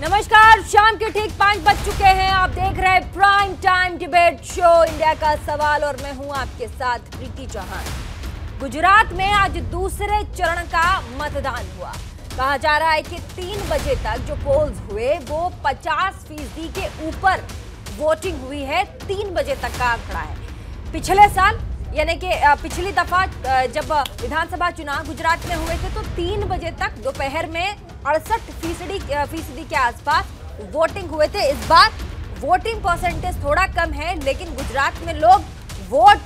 नमस्कार, शाम के ठीक 5 बज चुके हैं। आप देख रहे हैं prime time debate show India का सवाल और मैं हूं आपके साथ प्रीति चौहान। गुजरात में आज दूसरे चरण का मतदान हुआ। कहा जा रहा है कि 3 बजे तक जो पोल्स हुए वो 50% के ऊपर वोटिंग हुई है। 3 बजे तक का आंकड़ा है। पिछले साल यानी कि पिछली दफा जब विधानसभा चुनाव गुजरात में हुए थे तो 3 बजे तक दोपहर में 68% के आसपास वोटिंग हुए थे। इस बार वोटिंग परसेंटेज थोड़ा कम है, लेकिन गुजरात में लोग वोट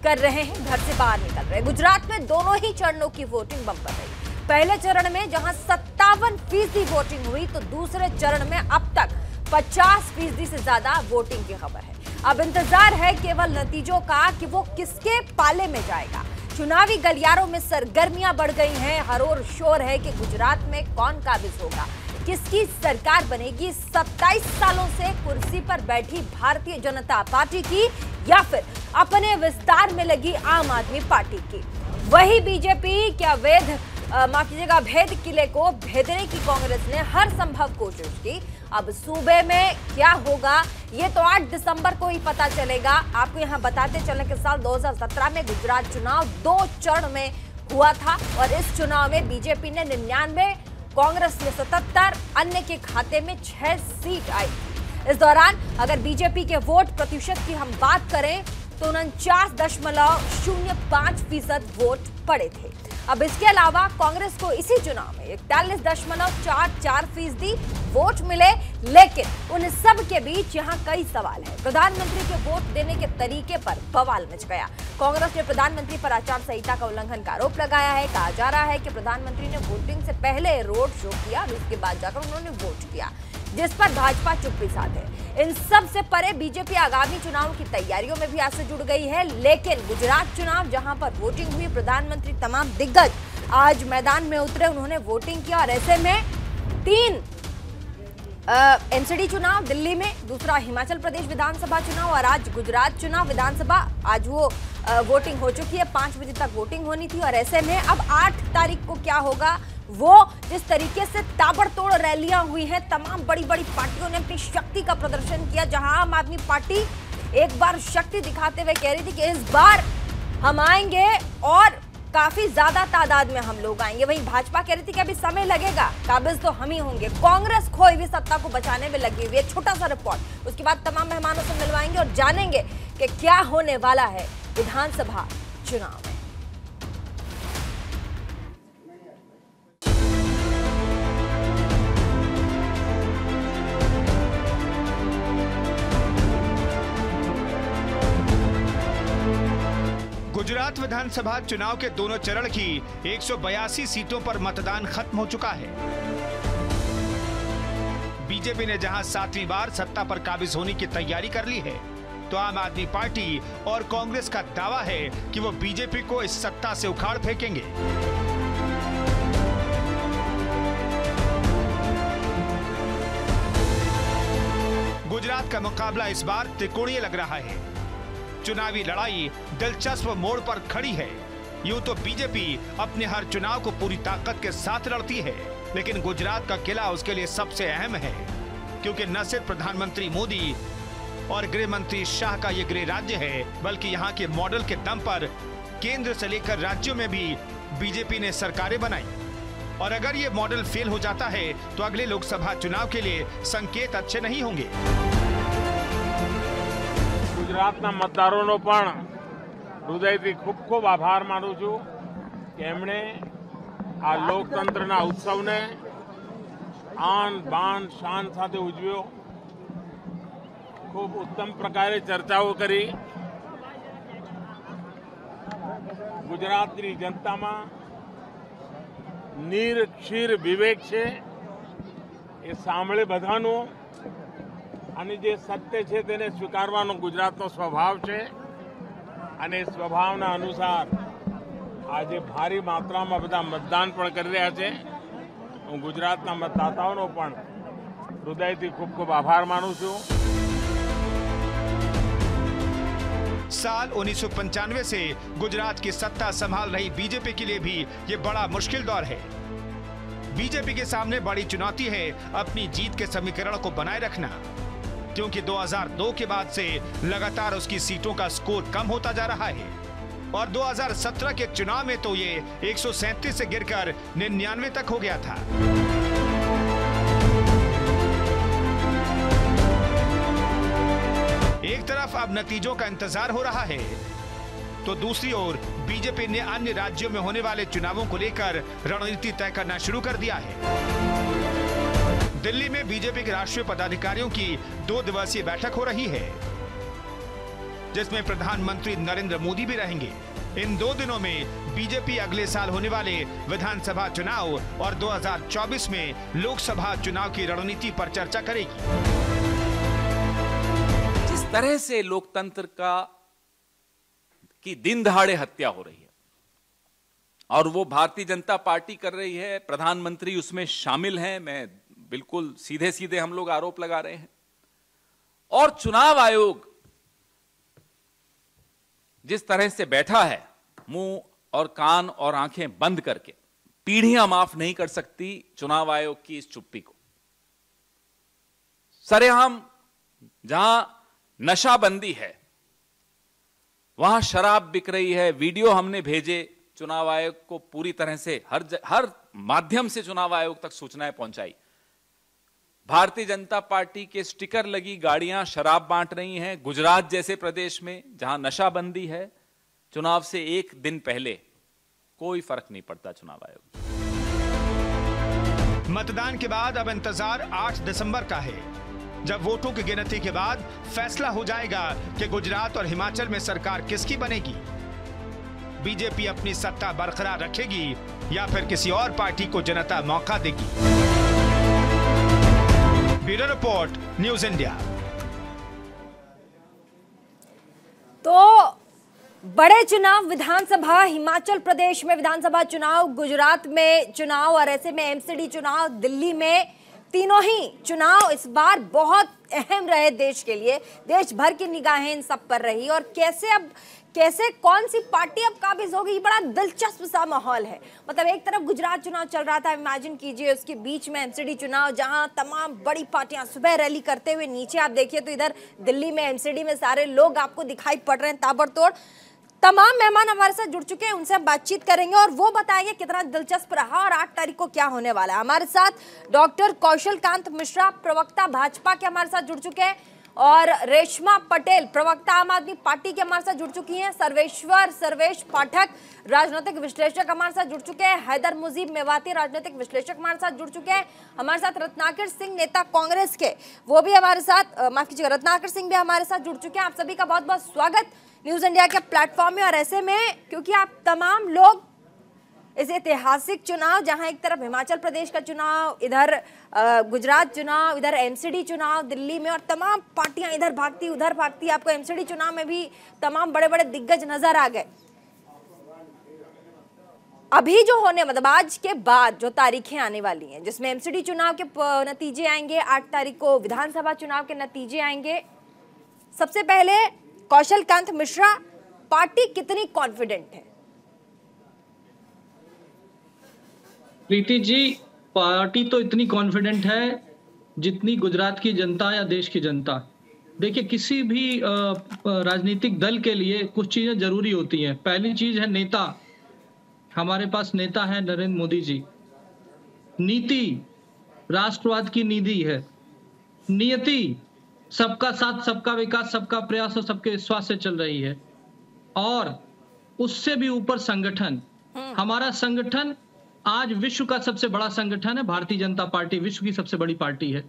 कर रहे हैं, घर से बाहर निकल रहे हैं। गुजरात में दोनों ही चरणों की वोटिंग बम्पर रही। पहले चरण में जहां 57% वोटिंग हुई तो दूसरे चरण में अब तक 50% से ज्यादा वोटिंग की खबर है। अब इंतजार है केवल नतीजों का कि वो किसके पाले में जाएगा। चुनावी गलियारों में सरगर्मियां बढ़ गई हैं। हरोर शोर है कि गुजरात में कौन काबिज होगा, किसकी सरकार बनेगी, 27 सालों से कुर्सी पर बैठी भारतीय जनता पार्टी की या फिर अपने विस्तार में लगी आम आदमी पार्टी की। वही बीजेपी क्या भेद किले को भेदने की कांग्रेस ने हर संभव कोशिश की। अब सूबे में क्या होगा ये तो 8 दिसंबर को ही पता चलेगा। आपको यहाँ बताते चले कि साल 2017 में गुजरात चुनाव 2 चरण में हुआ था और इस चुनाव में बीजेपी ने 99, कांग्रेस ने 77, अन्य के खाते में 6 सीट आई। इस दौरान अगर बीजेपी के वोट प्रतिशत की हम बात करें तो 49.05% वोट पड़े थे। अब इसके अलावा कांग्रेस को इसी चुनाव में 41.44% वोट मिले, लेकिन उन सब के बीच यहाँ कई सवाल हैं। प्रधानमंत्री के वोट देने के तरीके पर बवाल मच गया। कांग्रेस ने प्रधानमंत्री पर आचार संहिता का उल्लंघन का आरोप लगाया है। कहा जा रहा है कि प्रधानमंत्री ने वोटिंग से पहले रोड शो किया और उसके बाद जाकर उन्होंने वोट किया, जिस पर भाजपा चुप्पी साधे। इन सब से परे बीजेपी आगामी चुनाव की तैयारियों में भी आज से जुड़ गई है। लेकिन गुजरात चुनाव जहां पर वोटिंग हुई, प्रधानमंत्री तमाम दिग्गज आज मैदान में उतरे, उन्होंने वोटिंग किया और ऐसे में 3 एमसीडी चुनाव दिल्ली में, दूसरा हिमाचल प्रदेश विधानसभा चुनाव और आज गुजरात चुनाव विधानसभा, आज वो वोटिंग हो चुकी है। 5 बजे तक वोटिंग होनी थी और ऐसे में अब 8 तारीख को क्या होगा, वो जिस तरीके से ताबड़तोड़ रैलियां हुई हैं, तमाम बड़ी बड़ी पार्टियों ने अपनी शक्ति का प्रदर्शन किया। जहां आम आदमी पार्टी एक बार शक्ति दिखाते हुए कह रही थी कि इस बार हम आएंगे और काफी ज्यादा तादाद में हम लोग आएंगे, वहीं भाजपा कह रही थी कि अभी समय लगेगा, काबिज तो हम ही होंगे। कांग्रेस खोई हुई सत्ता को बचाने में लगी हुई है। छोटा सा रिपोर्ट, उसके बाद तमाम मेहमानों से मिलवाएंगे और जानेंगे कि क्या होने वाला है विधानसभा चुनाव में। गुजरात विधानसभा चुनाव के दोनों चरण की 182 सीटों पर मतदान खत्म हो चुका है। बीजेपी ने जहां 7वीं बार सत्ता पर काबिज होने की तैयारी कर ली है, तो आम आदमी पार्टी और कांग्रेस का दावा है कि वो बीजेपी को इस सत्ता से उखाड़ फेंकेंगे। गुजरात का मुकाबला इस बार त्रिकोणीय लग रहा है। चुनावी लड़ाई दिलचस्प मोड़ पर खड़ी है। यूं तो बीजेपी अपने हर चुनाव को पूरी ताकत के साथ लड़ती है, लेकिन गुजरात का किला उसके लिए सबसे अहम है, क्योंकि न सिर्फ प्रधानमंत्री मोदी और गृह मंत्री शाह का ये गृह राज्य है, बल्कि यहाँ के मॉडल के दम पर केंद्र से लेकर राज्यों में भी बीजेपी ने सरकारें बनाई। और अगर ये मॉडल फेल हो जाता है तो अगले लोकसभा चुनाव के लिए संकेत अच्छे नहीं होंगे। ગુજરાતના મતદારોનો પણ હૃદયથી ખૂબ ખૂબ આભાર માનું છું કે એમણે આ લોકતંત્રના ઉત્સવને આન બાન શાન સાથે ઉજવ્યો। ખૂબ ઉત્તમ પ્રકારે ચર્ચાઓ કરી। ગુજરાતની જનતામાં નીર ક્ષીર વિવેક છે, એ સાંભળે બધાનું અને જે સત્ય છે તેને સ્વીકારવાનો ગુજરાતનો સ્વભાવ છે અને સ્વભાવના અનુસાર આજે ભારી માત્રામાં બધા મતદાન પણ કરી રહ્યા છે। હું ગુજરાતના મતદાતાઓનો પણ હૃદયથી ખૂબ ખૂબ આભાર માનું છું। साल 1995 से गुजरात की सत्ता संभाल रही बीजेपी के लिए भी ये बड़ा मुश्किल दौर है। बीजेपी के सामने बड़ी चुनौती है अपनी जीत के समीकरण को बनाए रखना, क्योंकि 2002 के बाद से लगातार उसकी सीटों का स्कोर कम होता जा रहा है और 2017 के चुनाव में तो ये 137 से गिरकर 99 तक हो गया था। एक तरफ अब नतीजों का इंतजार हो रहा है, तो दूसरी ओर बीजेपी ने अन्य राज्यों में होने वाले चुनावों को लेकर रणनीति तय करना शुरू कर दिया है। दिल्ली में बीजेपी के राष्ट्रीय पदाधिकारियों की 2 दिवसीय बैठक हो रही है, जिसमें प्रधानमंत्री नरेंद्र मोदी भी रहेंगे। इन 2 दिनों में बीजेपी अगले साल होने वाले विधानसभा चुनाव और 2024 में लोकसभा चुनाव की रणनीति पर चर्चा करेगी। जिस तरह से लोकतंत्र की दिन दहाड़े हत्या हो रही है और वो भारतीय जनता पार्टी कर रही है, प्रधानमंत्री उसमें शामिल हैं, मैं बिल्कुल सीधे सीधे हम लोग आरोप लगा रहे हैं। और चुनाव आयोग जिस तरह से बैठा है, मुंह और कान और आंखें बंद करके, पीढ़ियां माफ नहीं कर सकती चुनाव आयोग की इस चुप्पी को। सरेआम जहां नशाबंदी है वहां शराब बिक रही है। वीडियो हमने भेजे चुनाव आयोग को, पूरी तरह से हर माध्यम से चुनाव आयोग तक सूचनाएं पहुंचाई। भारतीय जनता पार्टी के स्टिकर लगी गाड़ियां शराब बांट रही हैं। गुजरात जैसे प्रदेश में जहां नशाबंदी है, चुनाव से 1 दिन पहले कोई फर्क नहीं पड़ता चुनाव आयोग। मतदान के बाद अब इंतजार 8 दिसंबर का है, जब वोटों की गिनती के बाद फैसला हो जाएगा कि गुजरात और हिमाचल में सरकार किसकी बनेगी। बीजेपी अपनी सत्ता बरकरार रखेगी या फिर किसी और पार्टी को जनता मौका देगी। Bureau report, news India. तो बड़े चुनाव, विधानसभा, हिमाचल प्रदेश में विधानसभा चुनाव, गुजरात में चुनाव और ऐसे में एमसीडी चुनाव, दिल्ली में, तीनों ही चुनाव इस बार बहुत अहम रहे देश के लिए। देश भर की निगाहें इन सब पर रही और कैसे कौन सी पार्टी अब काबिज होगी, बड़ा दिलचस्प सा माहौल है। मतलब एक तरफ गुजरात चुनाव चल रहा था, इमेजिन कीजिए, उसके बीच में एमसीडी चुनाव, जहां तमाम बड़ी पार्टियां सुबह रैली करते हुए, नीचे आप देखिए तो इधर दिल्ली में एमसीडी में सारे लोग आपको दिखाई पड़ रहे हैं ताबड़तोड़। तमाम मेहमान हमारे साथ जुड़ चुके हैं, उनसे हम बातचीत करेंगे और वो बताएंगे कितना दिलचस्प रहा और 8 तारीख को क्या होने वाला है। हमारे साथ डॉक्टर कौशल कांत मिश्रा, प्रवक्ता भाजपा के, हमारे साथ जुड़ चुके हैं और रेशमा पटेल, प्रवक्ता आम आदमी पार्टी के, हमारे साथ जुड़ चुकी हैं। सर्वेश पाठक, राजनीतिक विश्लेषक, हमारे साथ जुड़ चुके हैं। हैदर मुजीब मेवाती, राजनीतिक विश्लेषक, हमारे साथ जुड़ चुके हैं। हमारे साथ रत्नाकर सिंह, नेता कांग्रेस के, वो भी हमारे साथ, माफ कीजिएगा, रत्नाकर सिंह भी हमारे साथ जुड़ चुके हैं। आप सभी का बहुत बहुत स्वागत न्यूज इंडिया के प्लेटफॉर्म में। और ऐसे में क्योंकि आप तमाम लोग इस ऐतिहासिक चुनाव, जहां एक तरफ हिमाचल प्रदेश का चुनाव, इधर गुजरात चुनाव, इधर एमसीडी चुनाव दिल्ली में, और तमाम पार्टियां इधर भागती उधर भागती, आपको एमसीडी चुनाव में भी तमाम बड़े बड़े दिग्गज नजर आ गए। अभी जो होने, मतलब आज के बाद जो तारीखें आने वाली हैं, जिसमें एमसीडी चुनाव के नतीजे आएंगे, 8 तारीख को विधानसभा चुनाव के नतीजे आएंगे। सबसे पहले कौशल कांत मिश्रा, पार्टी कितनी कॉन्फिडेंट है? प्रीति जी, पार्टी तो इतनी कॉन्फिडेंट है जितनी गुजरात की जनता या देश की जनता। देखिए, किसी भी राजनीतिक दल के लिए कुछ चीजें जरूरी होती हैं। पहली चीज है नेता। हमारे पास नेता है नरेंद्र मोदी जी। नीति राष्ट्रवाद की नीति है। नियति सबका साथ, सबका विकास, सबका प्रयास और सबके विश्वास से चल रही है। और उससे भी ऊपर संगठन। हमारा संगठन आज विश्व का सबसे बड़ा संगठन है। भारतीय जनता पार्टी विश्व की सबसे बड़ी पार्टी है।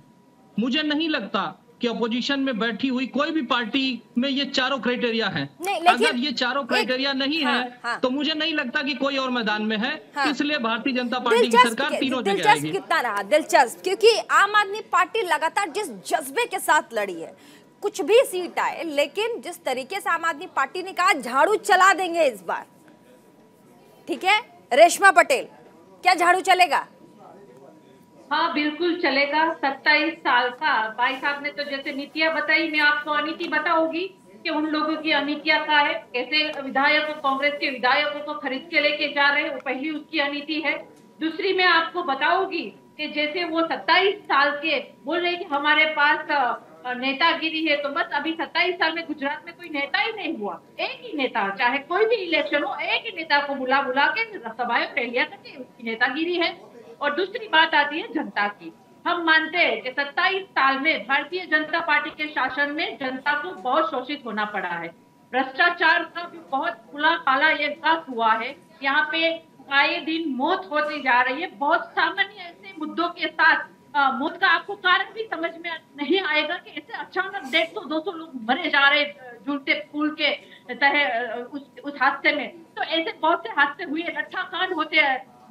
मुझे नहीं लगता कि अपोजिशन में बैठी हुई कोई भी पार्टी में ये चारों क्राइटेरिया हैं। अगर ये चारों क्राइटेरिया नहीं है तो मुझे नहीं लगता कि कोई और मैदान में है। इसलिए भारतीय जनता पार्टी की सरकार तीनों जगह आएगी। कितना रहा दिलचस्प, क्योंकि आम आदमी पार्टी लगातार जिस जज्बे के साथ लड़ी है, कुछ भी सीट आए, लेकिन जिस तरीके से आम आदमी पार्टी ने कहा झाड़ू चला देंगे इस बार, ठीक है। रेशमा पटेल, क्या झाड़ू चलेगा? हाँ, बिल्कुल चलेगा। 27 साल का भाई साहब ने तो जैसे नीतियां बताई, मैं आपको अनीति बताऊंगी कि उन लोगों की अनीतियां क्या है, कैसे विधायकों, कांग्रेस के विधायकों को खरीद के लेके जा रहे हैं, वो पहली उसकी अनीति है। दूसरी मैं आपको बताऊंगी कि जैसे वो 27 साल के बोल रहे कि हमारे पास नेतागिरी है, तो बस अभी 27 साल में गुजरात में कोई नेता ही नहीं हुआ। एक ही नेता, चाहे कोई भी इलेक्शन हो, एक ही नेता को बुला बुला के सभाएं फैलिया करके उसकी नेतागिरी है। और दूसरी बात आती है जनता की। हम मानते हैं कि 27 साल में भारतीय जनता पार्टी के शासन में जनता को बहुत शोषित होना पड़ा है। भ्रष्टाचार का भी बहुत खुला काला ये विकास हुआ है। यहाँ पे आए दिन मौत होती जा रही है। बहुत सामान्य ऐसे मुद्दों के साथ मौत का आपको कारण भी समझ में नहीं आएगा कि ऐसे अचानक 150-200 लोग मरे जा रहे झूलते पुल के तहत उस हादसे में। तो ऐसे बहुत से हादसे हुए, लट्ठा कांड होते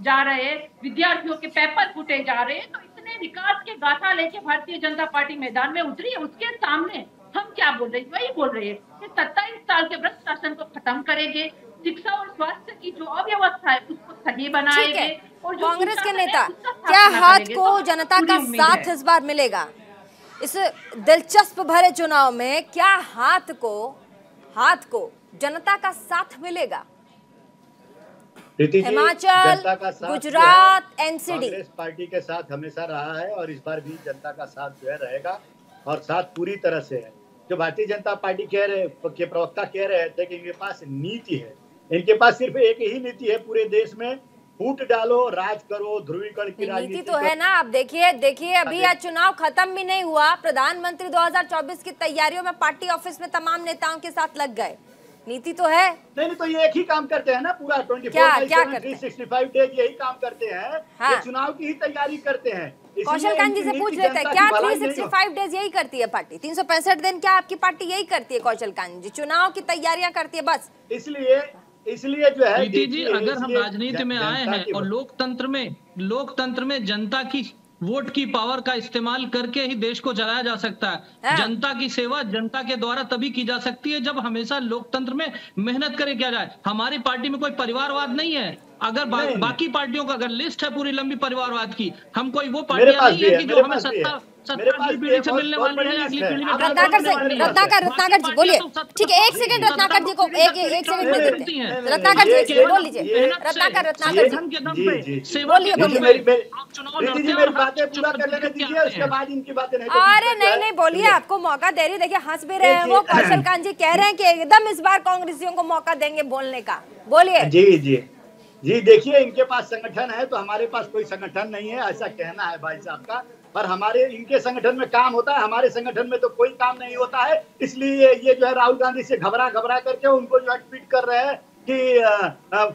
जा रहे हैं, विद्यार्थियों के पेपर फूटे जा रहे हैं। तो इतने विकास के गाथा लेके भारतीय जनता पार्टी मैदान में उतरी है। उसके सामने हम क्या बोल रहे हैं? वही बोल रहे हैं कि 27 साल के भ्रष्ट शासन को खत्म करेंगे, शिक्षा और स्वास्थ्य की जो अव्यवस्था है उसको सही बनाएंगे। और कांग्रेस के नेता, क्या हाथ को जनता का साथ इस बार मिलेगा? इस दिलचस्प भरे चुनाव में क्या हाथ को जनता का साथ मिलेगा? हिमाचल, गुजरात, एनसीडी कांग्रेस पार्टी के साथ हमेशा रहा है और इस बार भी जनता का साथ जो है रहेगा और साथ पूरी तरह से है। जो भारतीय जनता पार्टी के प्रवक्ता कह रहे थे कि इनके पास नीति है, इनके पास सिर्फ एक ही नीति है पूरे देश में, फूट डालो, राज करो, ध्रुवीकरण की राजनीति तो है ना। आप देखिए अभी आज चुनाव खत्म भी नहीं हुआ, प्रधानमंत्री 2024 की तैयारियों में पार्टी ऑफिस में तमाम नेताओं के साथ लग गए। नीति तो है। नहीं तो ये एक ही काम करते हैं ना, पूरा 24/7 डेज यही काम करते हैं। हाँ। ये चुनाव की ही तैयारी करते हैं। कौशल कांत जी से पूछ लेते हैं, क्या 365 डेज यही करती है पार्टी? 365 दिन क्या आपकी पार्टी यही करती है? कौशल कांत जी चुनाव की तैयारियां करती है बस। इसलिए जो है जी, अगर हम राजनीति में आए हैं और लोकतंत्र में जनता की वोट की पावर का इस्तेमाल करके ही देश को चलाया जा सकता है। जनता की सेवा जनता के द्वारा तभी की जा सकती है जब हमेशा लोकतंत्र में मेहनत करे किया जाए। हमारी पार्टी में कोई परिवारवाद नहीं है। अगर बाकी पार्टियों का अगर लिस्ट है पूरी लंबी परिवारवाद की, हम कोई वो पार्टी नहीं है कि जो हमें सत्ता पीढ़ी से मिलने वाली है, अगली पीढ़ी में। रत्नाकर जी बोलिए। ठीक है, एक सेकंड रत्नाकर जी को एक सेकंड में देते हैं। रत्नाकर जी बोल लीजिए। रत्नाकर जी बोलिए। मेरी बातें पूरा कर लेने दीजिए, उसके बाद इनकी बातें नहीं। अरे नहीं बोलिए, आपको मौका दे रही। देखिए हंस भी रहे हैं वो। कौशल कांत जी कह रहे हैं कि एकदम इस बार कांग्रेसियों को मौका देंगे बोलने का। बोलिए। जी देखिए, इनके पास संगठन है तो हमारे पास कोई संगठन नहीं है, ऐसा कहना है भाई साहब का। पर हमारे इनके संगठन में काम होता है, हमारे संगठन में तो कोई काम नहीं होता है। इसलिए ये जो है राहुल गांधी से घबरा करके उनको जो है ट्वीट कर रहे हैं कि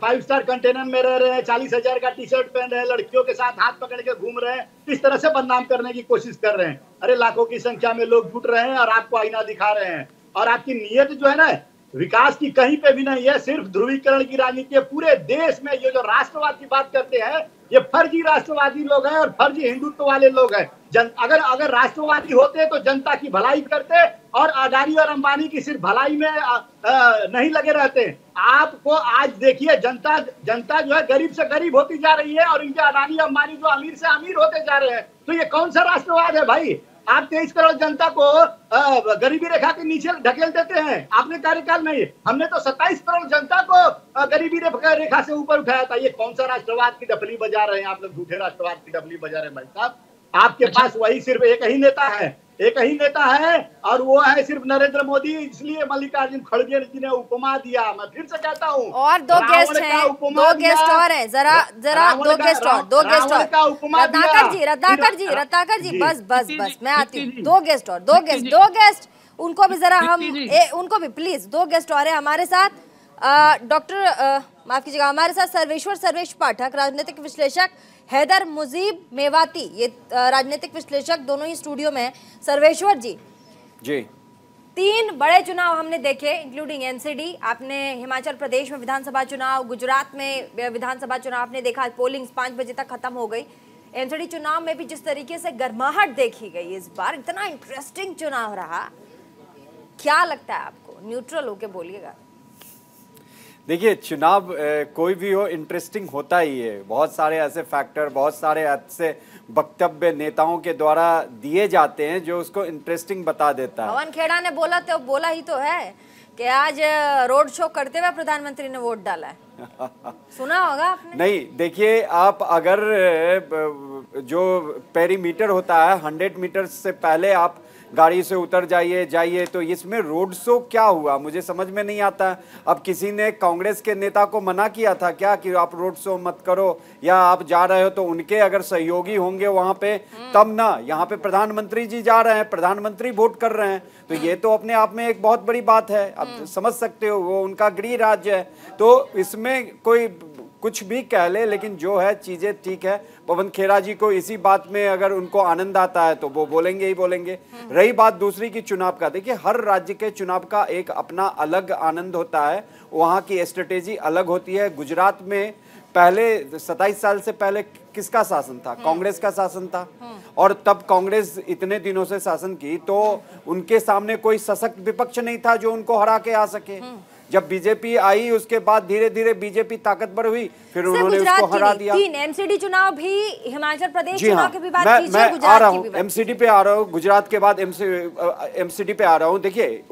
5 स्टार कंटेनर में रह रहे हैं, 40,000 का टी शर्ट पहन रहे हैं, लड़कियों के साथ हाथ पकड़ के घूम रहे हैं, इस तरह से बदनाम करने की कोशिश कर रहे हैं। अरे लाखों की संख्या में लोग जुट रहे हैं और आपको आईना दिखा रहे हैं। और आपकी नीयत जो है ना विकास की कहीं पे भी नहीं है, सिर्फ ध्रुवीकरण की राजनीति है पूरे देश में। ये जो राष्ट्रवाद की बात करते हैं, ये फर्जी राष्ट्रवादी लोग हैं और फर्जी हिंदुत्व वाले लोग हैं। अगर राष्ट्रवादी होते तो जनता की भलाई करते और अडानी और अंबानी की सिर्फ भलाई में नहीं लगे रहते। आपको आज देखिए, जनता जो है गरीब से गरीब होती जा रही है और इनके अडानी अंबानी जो अमीर से अमीर होते जा रहे हैं। तो ये कौन सा राष्ट्रवाद है भाई? आप 23 करोड़ जनता को गरीबी रेखा के नीचे ढकेल देते हैं। आपने कार्यकाल में हमने तो 27 करोड़ जनता को गरीबी रेखा से ऊपर उठाया था। ये कौन सा राष्ट्रवाद की डफली बजा रहे हैं आप लोग? झूठे राष्ट्रवाद की डफली बजा रहे हैं भाई साहब। आपके पास वही सिर्फ एक ही नेता है और वो है सिर्फ नरेंद्र मोदी। इसलिए मल्लिकार्जुन खड़गे जी ने उपमा दिया। मैं फिर से कहता हूँ, और दो गेस्ट हैं, दो गेस्ट और हैं। जरा दो गेस्ट और। रत्नाकर जी बस मैं आती हूँ। दो गेस्ट उनको भी जरा उनको भी प्लीज। दो गेस्ट और हैं हमारे साथ। डॉक्टर माफ कीजिएगा, हमारे साथ सर्वेश पाठक, राजनीतिक विश्लेषक, हैदर मुजीब मेवाती, ये राजनीतिक विश्लेषक, दोनों ही स्टूडियो में हैं। सर्वेश्वर जी 3 बड़े चुनाव हमने देखे, इंक्लूडिंग एनसीडी। आपने हिमाचल प्रदेश में विधानसभा चुनाव, गुजरात में विधानसभा चुनाव आपने देखा। पोलिंग 5 बजे तक खत्म हो गई। एनसीडी चुनाव में भी जिस तरीके से गर्माहट देखी गई, इस बार इतना इंटरेस्टिंग चुनाव रहा। क्या लगता है आपको? न्यूट्रल होके बोलिएगा। देखिए, चुनाव कोई भी हो इंटरेस्टिंग होता ही है। बहुत सारे ऐसे फैक्टर, बहुत सारे ऐसे वक्तव्य नेताओं के द्वारा दिए जाते हैं जो उसको इंटरेस्टिंग बता देता है। पवन खेड़ा ने बोला ही तो है कि आज रोड शो करते हुए प्रधानमंत्री ने वोट डाला है। सुना होगा आपने। नहीं, देखिए, आप अगर जो पेरीमीटर होता है 100 मीटर से पहले आप गाड़ी से उतर जाइए तो इसमें रोड शो क्या हुआ मुझे समझ में नहीं आता। अब किसी ने कांग्रेस के नेता को मना किया था क्या कि आप रोड शो मत करो, या आप जा रहे हो तो उनके अगर सहयोगी होंगे वहां पे तब ना। यहाँ पे प्रधानमंत्री जी जा रहे हैं, प्रधानमंत्री वोट कर रहे हैं, तो ये तो अपने आप में एक बहुत बड़ी बात है। आप समझ सकते हो, वो उनका गृह राज्य है, तो इसमें कोई कुछ भी कह ले, लेकिन जो है चीजें ठीक है। पवन खेरा जी को इसी बात में अगर उनको आनंद आता है तो वो बोलेंगे ही बोलेंगे। रही बात दूसरी की चुनाव का, देखिए हर राज्य के चुनाव का एक अपना अलग आनंद होता है, वहाँ की स्ट्रेटेजी अलग होती है। गुजरात में पहले 27 साल से पहले किसका शासन था? कांग्रेस का शासन था, और तब कांग्रेस इतने दिनों से शासन की तो उनके सामने कोई सशक्त विपक्ष नहीं था जो उनको हरा के आ सके। जब बीजेपी आई उसके बाद धीरे धीरे बीजेपी ताकतवर हुई, फिर उन्होंने उसको हरा दिया। 3 एमसीडी चुनाव भी, हिमाचल प्रदेश जी चुनाव हाँ, की भी बात कीजिए, मैं गुजरात आ रहा की हूँ, भी बात एमसीडी पे आ रहा हूँ, गुजरात के बाद एमसीडी पे आ रहा हूँ। देखिए,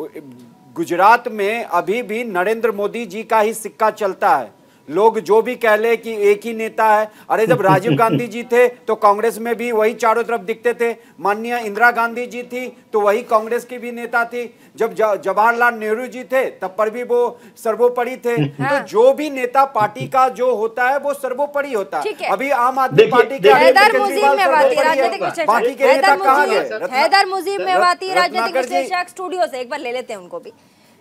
गुजरात में अभी भी नरेंद्र मोदी जी का ही सिक्का चलता है। लोग जो भी कह ले कि एक ही नेता है, अरे जब राजीव गांधी जी थे तो कांग्रेस में भी वही चारों तरफ दिखते थे। माननीय इंदिरा गांधी जी थी तो वही कांग्रेस की भी नेता थी। जब जवाहरलाल नेहरू जी थे तब पर भी वो सर्वोपरि थे। तो जो भी नेता पार्टी का जो होता है वो सर्वोपरि होता है। अभी आम आदमी पार्टी के हैदर मुजीब मेवाती राजनीतिक विश्लेषक, बाकी के नेता कहाँ गए? हैदर मुजीब मेवाती राजनीतिक विश्लेषक स्टूडियो से, एक बार ले लेते हैं उनको भी।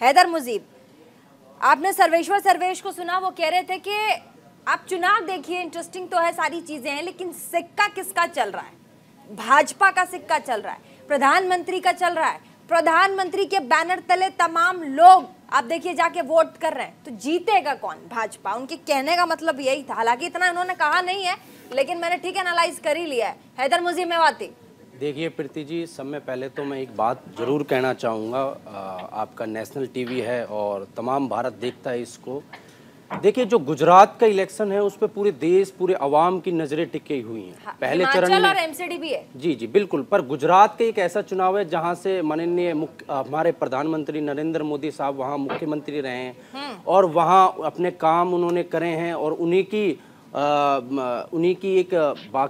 हैदर मुजीब, आपने सर्वेश्वर सर्वेश को सुना, वो कह रहे थे कि आप चुनाव देखिए, इंटरेस्टिंग तो है, सारी चीजें हैं, लेकिन सिक्का किसका चल रहा है? भाजपा का सिक्का चल रहा है, प्रधानमंत्री का चल रहा है। प्रधानमंत्री के बैनर तले तमाम लोग आप देखिए जाके वोट कर रहे हैं, तो जीतेगा कौन? भाजपा। उनके कहने का मतलब यही था, हालांकि इतना उन्होंने कहा नहीं है, लेकिन मैंने ठीक एनालाइज कर ही लिया है। हैदर मुजीब मेवाती, देखिए प्रीति जी, सब में पहले तो मैं एक बात ज़रूर कहना चाहूँगा। आपका नेशनल टीवी है और तमाम भारत देखता है इसको। देखिए, जो गुजरात का इलेक्शन है उस पर पूरे देश, पूरे अवाम की नज़रें टिकी हुई हैं। हाँ, पहले चरण में और एमसीडी भी है। जी जी बिल्कुल, पर गुजरात का एक ऐसा चुनाव है जहाँ से माननीय हमारे प्रधानमंत्री नरेंद्र मोदी साहब वहाँ मुख्यमंत्री रहे हैं और वहाँ अपने काम उन्होंने करे हैं, और उन्हीं की एक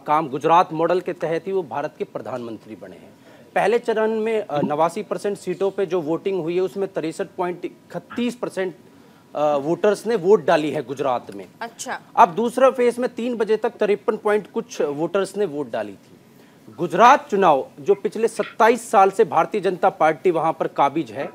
काम गुजरात मॉडल के तहत ही वो भारत के प्रधानमंत्री बने हैं। पहले चरण में 89% सीटों पे जो वोटिंग हुई है उसमें 63.31% वोटर्स ने वोट डाली है गुजरात में। अच्छा, अब दूसरा फेज में 3 बजे तक 53 पॉइंट कुछ वोटर्स ने वोट डाली थी। गुजरात चुनाव जो पिछले 27 साल से भारतीय जनता पार्टी वहां पर काबिज है,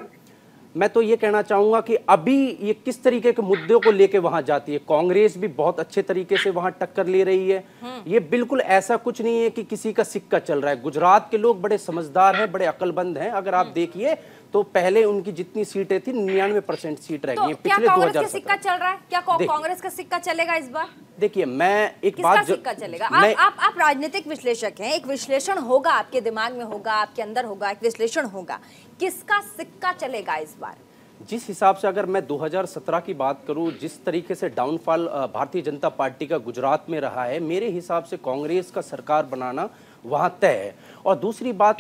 मैं तो ये कहना चाहूंगा कि अभी ये किस तरीके के मुद्दों को लेके वहां जाती है। कांग्रेस भी बहुत अच्छे तरीके से वहां टक्कर ले रही है। ये बिल्कुल ऐसा कुछ नहीं है कि किसी का सिक्का चल रहा है। गुजरात के लोग बड़े समझदार हैं, बड़े अक्लमंद हैं। अगर आप देखिए तो पहले उनकी जितनी सीटें थी 99% सीट रह गई है पिछले 2017। कांग्रेस का सिक्का चल रहा है क्या? कांग्रेस का सिक्का चलेगा इस बार? देखिए, मैं एक बात सिक्का चलेगा। आप राजनीतिक विश्लेषक हैं, एक विश्लेषण होगा आपके दिमाग में, होगा आपके अंदर, होगा एक विश्लेषण होगा, किसका सिक्का चलेगा इस बार? जिस हिसाब से अगर मैं 2017 की बात करूं, जिस तरीके से डाउनफॉल भारतीय जनता पार्टी का गुजरात में रहा है, मेरे हिसाब से कांग्रेस का सरकार बनाना वहां तय है। और दूसरी बात,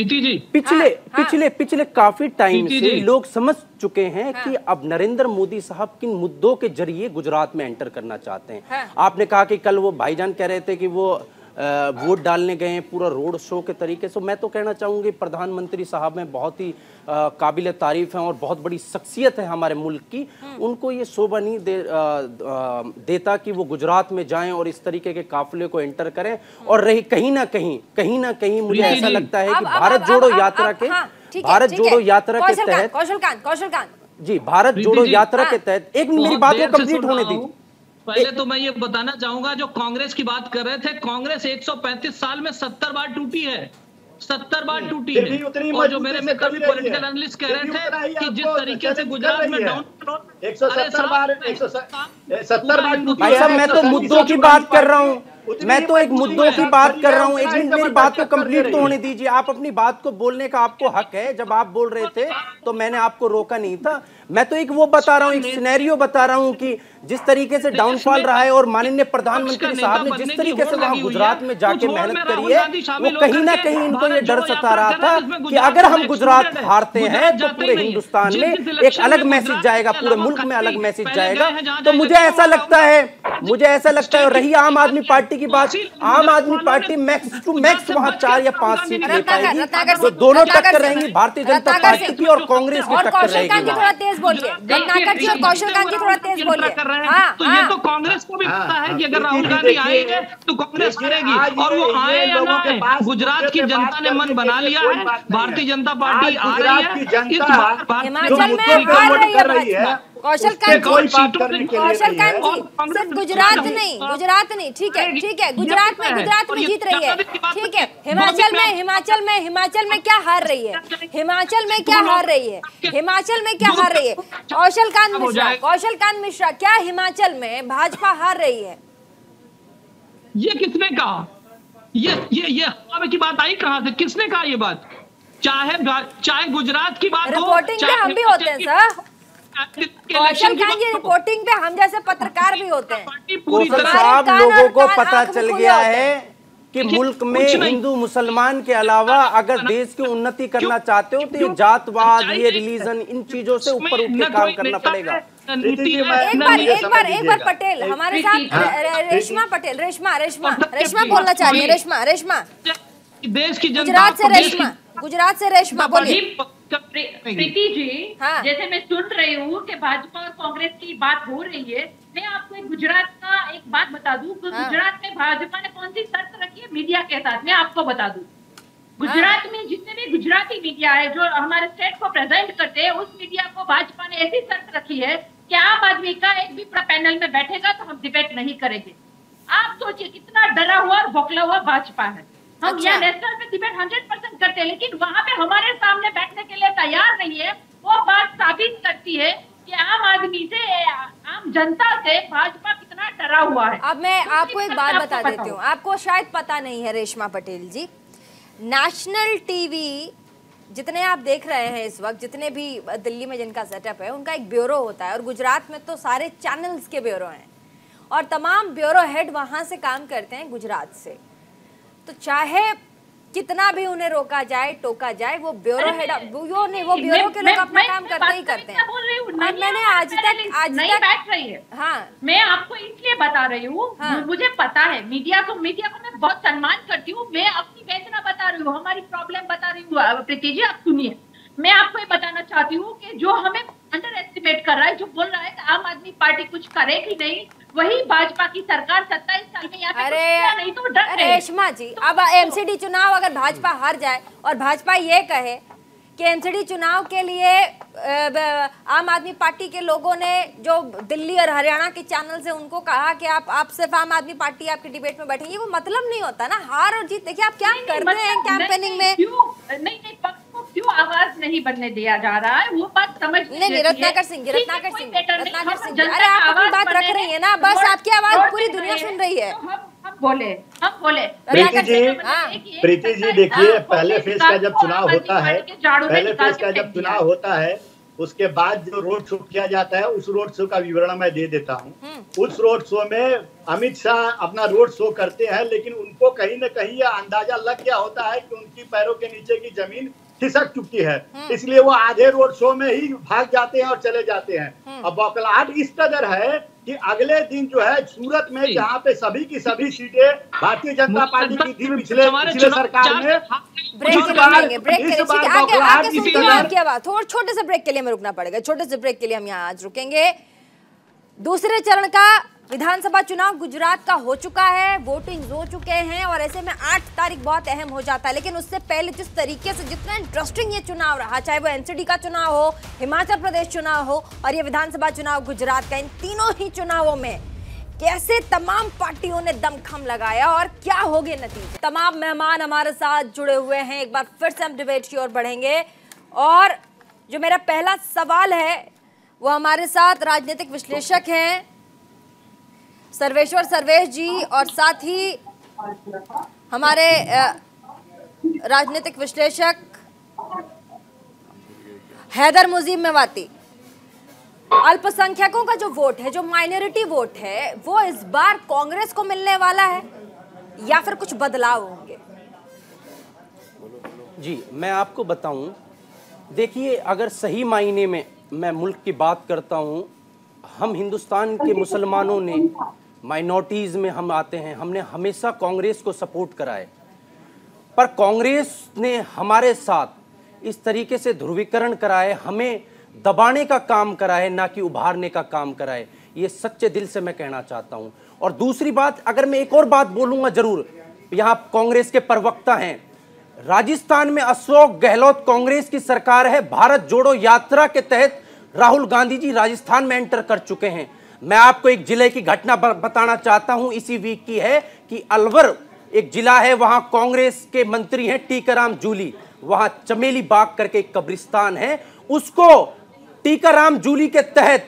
पिछले काफी टाइम से लोग समझ चुके हैं कि अब नरेंद्र मोदी साहब किन मुद्दों के जरिए गुजरात में एंटर करना चाहते हैं। आपने कहा कि कल वो भाईजान कह रहे थे कि वो वोट डालने गए हैं पूरा रोड शो के तरीके से। मैं तो कहना चाहूँगी प्रधानमंत्री साहब में बहुत ही काबिल तारीफ हैं और बहुत बड़ी शख्सियत है हमारे मुल्क की। उनको ये शोभा नहीं देता कि वो गुजरात में जाएं और इस तरीके के काफिले को एंटर करें। और रही कहीं ना कहीं मुझे ऐसा लगता है कि भारत जोड़ो यात्रा के तहत, कौशल जी, भारत जोड़ो यात्रा के तहत, एक मेरी बात को कंप्लीट होने दीजिए। पहले तो मैं ये बताना चाहूंगा, जो कांग्रेस की बात कर रहे थे, कांग्रेस 135 साल में 70 बार टूटी है, 70 बार टूटी है। और जो मेरे मित्र भी पॉलिटिकल एनालिस्ट कह रहे थे कि जिस तरीके से गुजरात में डाउन 170 बार भाई साहब, मैं तो मुद्दों की बात कर रहा हूँ, मैं तो एक मुद्दों की बात कर रहा हूँ। एक मिनट मेरी बात को कंप्लीट तो होने दीजिए। आप अपनी बात को बोलने का आपको हक है। जब आप बोल रहे थे तो मैंने आपको रोका नहीं था। मैं तो एक वो बता रहा हूँ, एक सिनेरियो बता रहा हूँ कि जिस तरीके से डाउनफॉल रहा है और माननीय प्रधानमंत्री साहब ने जिस तरीके से वहां गुजरात में जाके मेहनत करी है, वो कहीं ना कहीं इनको ये डर सता रहा था कि अगर हम गुजरात हारते हैं तो पूरे हिंदुस्तान में एक अलग मैसेज जाएगा, पूरे मुल्क में अलग मैसेज जाएगा। तो मुझे ऐसा लगता है और रही आम आदमी पार्टी की बात, आम आदमी पार्टी मैक्स टू मैक्स वहां 4 या 5 सीट ले पाएगी। तो दोनों टक्कर रहेंगी, भारतीय जनता पार्टी की और कांग्रेस की टक्कर रहेगी। थोड़ा तेज बोलिए रत्नाकर जी, और कौशल कांत जी थोड़ा तेज बोलिए। तो ये तो कांग्रेस को भी पता है कि अगर राहुल गांधी आएंगे तो कांग्रेस करेगी, और वो आए या ना आए, गुजरात की जनता ने मन बना लिया है, भारतीय जनता पार्टी आ रही है। हिमाचल में हार रही है कौशल कांत जी, सिर्फ गुजरात नहीं, ठीक है, गुजरात में जीत रही है, ठीक है। हिमाचल में क्या हार रही है? हिमाचल में क्या हार रही है? कौशल कांत मिश्रा, क्या हिमाचल में भाजपा हार रही है? ये किसने कहा? ये की बात आई कहां से? किसने कहा ये बात? चाहे गुजरात की बात हो, रिपोर्टिंग पे हम भी होते हैं सर, कौशल कांत जी रिपोर्टिंग पे हम जैसे पत्रकार भी होते हैं। कौशल साहब, लोगों को पता चल गया है कि मुल्क में हिंदू मुसलमान के अलावा अगर देश की उन्नति करना चाहते हो तो ये जातवाद, ये रिलीजन, इन चीजों से ऊपर उठ के काम करना पड़ेगा। एक बार पटेल हमारे साथ, रेशमा पटेल, रेशमा बोलना चाह रही है। रेशमा देश की गुजरात से रेशमा बोलिए। प्रीति जी, हाँ। जैसे मैं सुन रही हूँ कि भाजपा और कांग्रेस की बात हो रही है, मैं आपको एक गुजरात का एक बात बता दूं। गुजरात में भाजपा ने कौन सी शर्त रखी है मीडिया के साथ, मैं आपको बता दूं। गुजरात में जितने भी गुजराती मीडिया है जो हमारे स्टेट को प्रेजेंट करते हैं, उस मीडिया को भाजपा ने ऐसी शर्त रखी है कि आम आदमी का एक भी पैनल में बैठेगा तो हम डिबेट नहीं करेंगे। आप सोचिए कितना डरा हुआ और बौखला हुआ भाजपा है। हम यहाँ नेशनल पे डिबेट 100% करते हैं, लेकिन वहाँ पे हमारे सामने बैठने के लिए तैयार नहीं है। वो बात साबित करती है कि आम आदमी से, आम जनता से भाजपा कितना डरा हुआ है। अब मैं आपको एक बात बता देती हूँ, आपको शायद पता नहीं है रेशमा पटेल जी, नेशनल टीवी जितने आप देख रहे हैं इस वक्त, जितने भी दिल्ली में जिनका सेटअप है, उनका एक ब्यूरो होता है, और गुजरात में तो सारे चैनल्स के ब्यूरो हैं, और तमाम ब्यूरो हेड वहाँ से काम करते हैं गुजरात से। तो चाहे कितना भी उन्हें रोका जाए, टोका जाए, वो ब्यूरो हेड, वो ब्यूरो के लोग अपना काम करते ही करते हैं। और मैंने आज तक बैठ रही है। हाँ, मैं आपको इसलिए बता रही हूँ, हाँ। मुझे पता है मीडिया को मैं बहुत सम्मान करती हूँ। मैं अपनी वेदना बता रही हूँ, हमारी प्रॉब्लम बता रही हूँ। प्रीति जी आप सुनिए, मैं आपको ये बताना चाहती हूँ कि जो हमें अंडर एस्टिमेट कर रहा है, जो बोल रहा है कि आम आदमी पार्टी कुछ करेगी नहीं, वही भाजपा की सरकार 27 साल में यहाँ पे नहीं तो डर रहे। रेशमा जी, अब एमसीडी चुनाव अगर भाजपा हार जाए और भाजपा ये कहे कि एमसीडी चुनाव के लिए आम आदमी पार्टी के लोगों ने जो दिल्ली और हरियाणा के चैनल से उनको कहा कि आप सिर्फ आम आदमी पार्टी आपकी डिबेट में बैठेंगे, वो मतलब नहीं होता ना। हार और जीत देखिए आप क्या करते हैं कैंपेनिंग में। नहीं, पक्ष को क्यों आवाज नहीं बनने दिया जा रहा है, वो बात समझ नहीं। रत्नाकर सिंह, अरे आप अपनी बात रख रही है ना, बस आपकी आवाज पूरी दुनिया सुन रही है। हम बोले प्रीति जी देखिए, पहले फेज का जब चुनाव होता है, उसके बाद जो रोड शो किया जाता है, उस रोड शो का विवरण मैं दे देता हूँ। उस रोड शो में अमित शाह अपना रोड शो करते हैं, लेकिन उनको कहीं न कहीं यह अंदाजा लग गया होता है कि उनकी पैरों के नीचे की जमीन खिसक चुकी है, इसलिए वो आधे रोड शो में ही भाग जाते हैं और चले जाते हैं। अब बौखलाहट इस कदर है कि अगले दिन जो है सूरत में, जहाँ पे सभी की सभी सीटें भारतीय जनता पार्टी की थी पिछले सरकार में, छोटे से ब्रेक के लिए हमें रुकना पड़ेगा। छोटे से ब्रेक के लिए हम यहाँ आज रुकेंगे। दूसरे चरण का विधानसभा चुनाव गुजरात का हो चुका है, वोटिंग हो चुके हैं, और ऐसे में 8 तारीख बहुत अहम हो जाता है। लेकिन उससे पहले जिस तरीके से, जितना इंटरेस्टिंग ये चुनाव रहा, चाहे वो एनसीडी का चुनाव हो, हिमाचल प्रदेश चुनाव हो और ये विधानसभा चुनाव गुजरात का, इन तीनों ही चुनावों में कैसे तमाम पार्टियों ने दमखम लगाया और क्या हो गए नतीजे। तमाम मेहमान हमारे साथ जुड़े हुए हैं। एक बार फिर से हम डिबेट की ओर बढ़ेंगे, और जो मेरा पहला सवाल है वो हमारे साथ राजनीतिक विश्लेषक हैं सर्वेश्वर सर्वेश जी, और साथ ही हमारे राजनीतिक विश्लेषक हैदर मुजीब मेवाती। अल्पसंख्यकों का जो वोट है, जो माइनॉरिटी वोट है, वो इस बार कांग्रेस को मिलने वाला है या फिर कुछ बदलाव होंगे? जी मैं आपको बताऊं, देखिए अगर सही मायने में मैं मुल्क की बात करता हूं, हम हिंदुस्तान के मुसलमानों ने माइनॉरिटीज में हम आते हैं, हमने हमेशा कांग्रेस को सपोर्ट करा है, पर कांग्रेस ने हमारे साथ इस तरीके से ध्रुवीकरण करा है, हमें दबाने का काम करा है, ना कि उभारने का काम करा है। ये सच्चे दिल से मैं कहना चाहता हूं। और दूसरी बात, अगर मैं एक और बात बोलूंगा जरूर, यहां कांग्रेस के प्रवक्ता हैं, राजस्थान में अशोक गहलोत कांग्रेस की सरकार है, भारत जोड़ो यात्रा के तहत राहुल गांधी जी राजस्थान में एंटर कर चुके हैं। मैं आपको एक जिले की घटना बताना चाहता हूं, इसी वीक की है कि अलवर एक जिला है, वहां कांग्रेस के मंत्री हैं टीकाराम जूली, वहां चमेली बाग करके एक कब्रिस्तान है, उसको टीकाराम जूली के तहत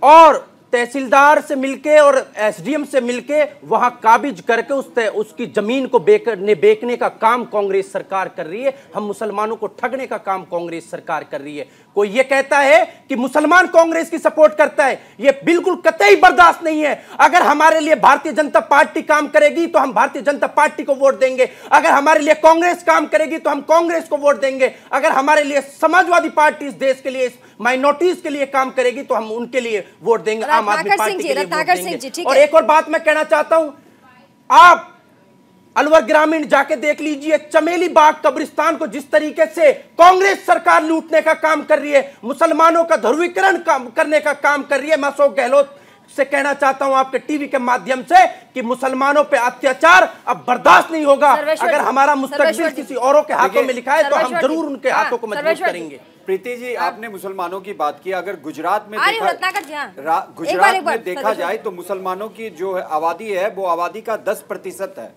और तहसीलदार से मिलके और एसडीएम से मिलके वहां काबिज करके उसकी जमीन को बेचने का काम कांग्रेस सरकार कर रही है। हम मुसलमानों को ठगने का काम कांग्रेस सरकार कर रही है। कोई ये कहता है कि मुसलमान कांग्रेस की सपोर्ट करता है, ये बिल्कुल कतई बर्दाश्त नहीं है। अगर हमारे लिए भारतीय जनता पार्टी काम करेगी तो हम भारतीय जनता पार्टी को वोट देंगे, अगर हमारे लिए कांग्रेस काम करेगी तो हम कांग्रेस को वोट देंगे, अगर हमारे लिए समाजवादी पार्टी इस देश के लिए, माइनॉरिटीज के लिए काम करेगी तो हम उनके लिए वोट देंगे, आम आदमी पार्टी के लिए वोट देंगे। और एक और बात मैं कहना चाहता हूं, आप अलवर ग्रामीण जाके देख लीजिए चमेली बाग कब्रिस्तान को जिस तरीके से कांग्रेस सरकार लूटने का काम कर रही है, मुसलमानों का ध्रुवीकरण करने का काम कर रही है। मैं अशोक गहलोत से कहना चाहता हूं आपके टीवी के माध्यम से कि मुसलमानों पे अत्याचार अब बर्दाश्त नहीं होगा। अगर हमारा मुस्तकबिल किसी औरों के हाथों में लिखा है तो हम जरूर उनके हाथों को मजबूत करेंगे। प्रीति जी, आपने मुसलमानों की बात की, अगर गुजरात में देखा जाए तो मुसलमानों की जो आबादी है वो आबादी का 10% है।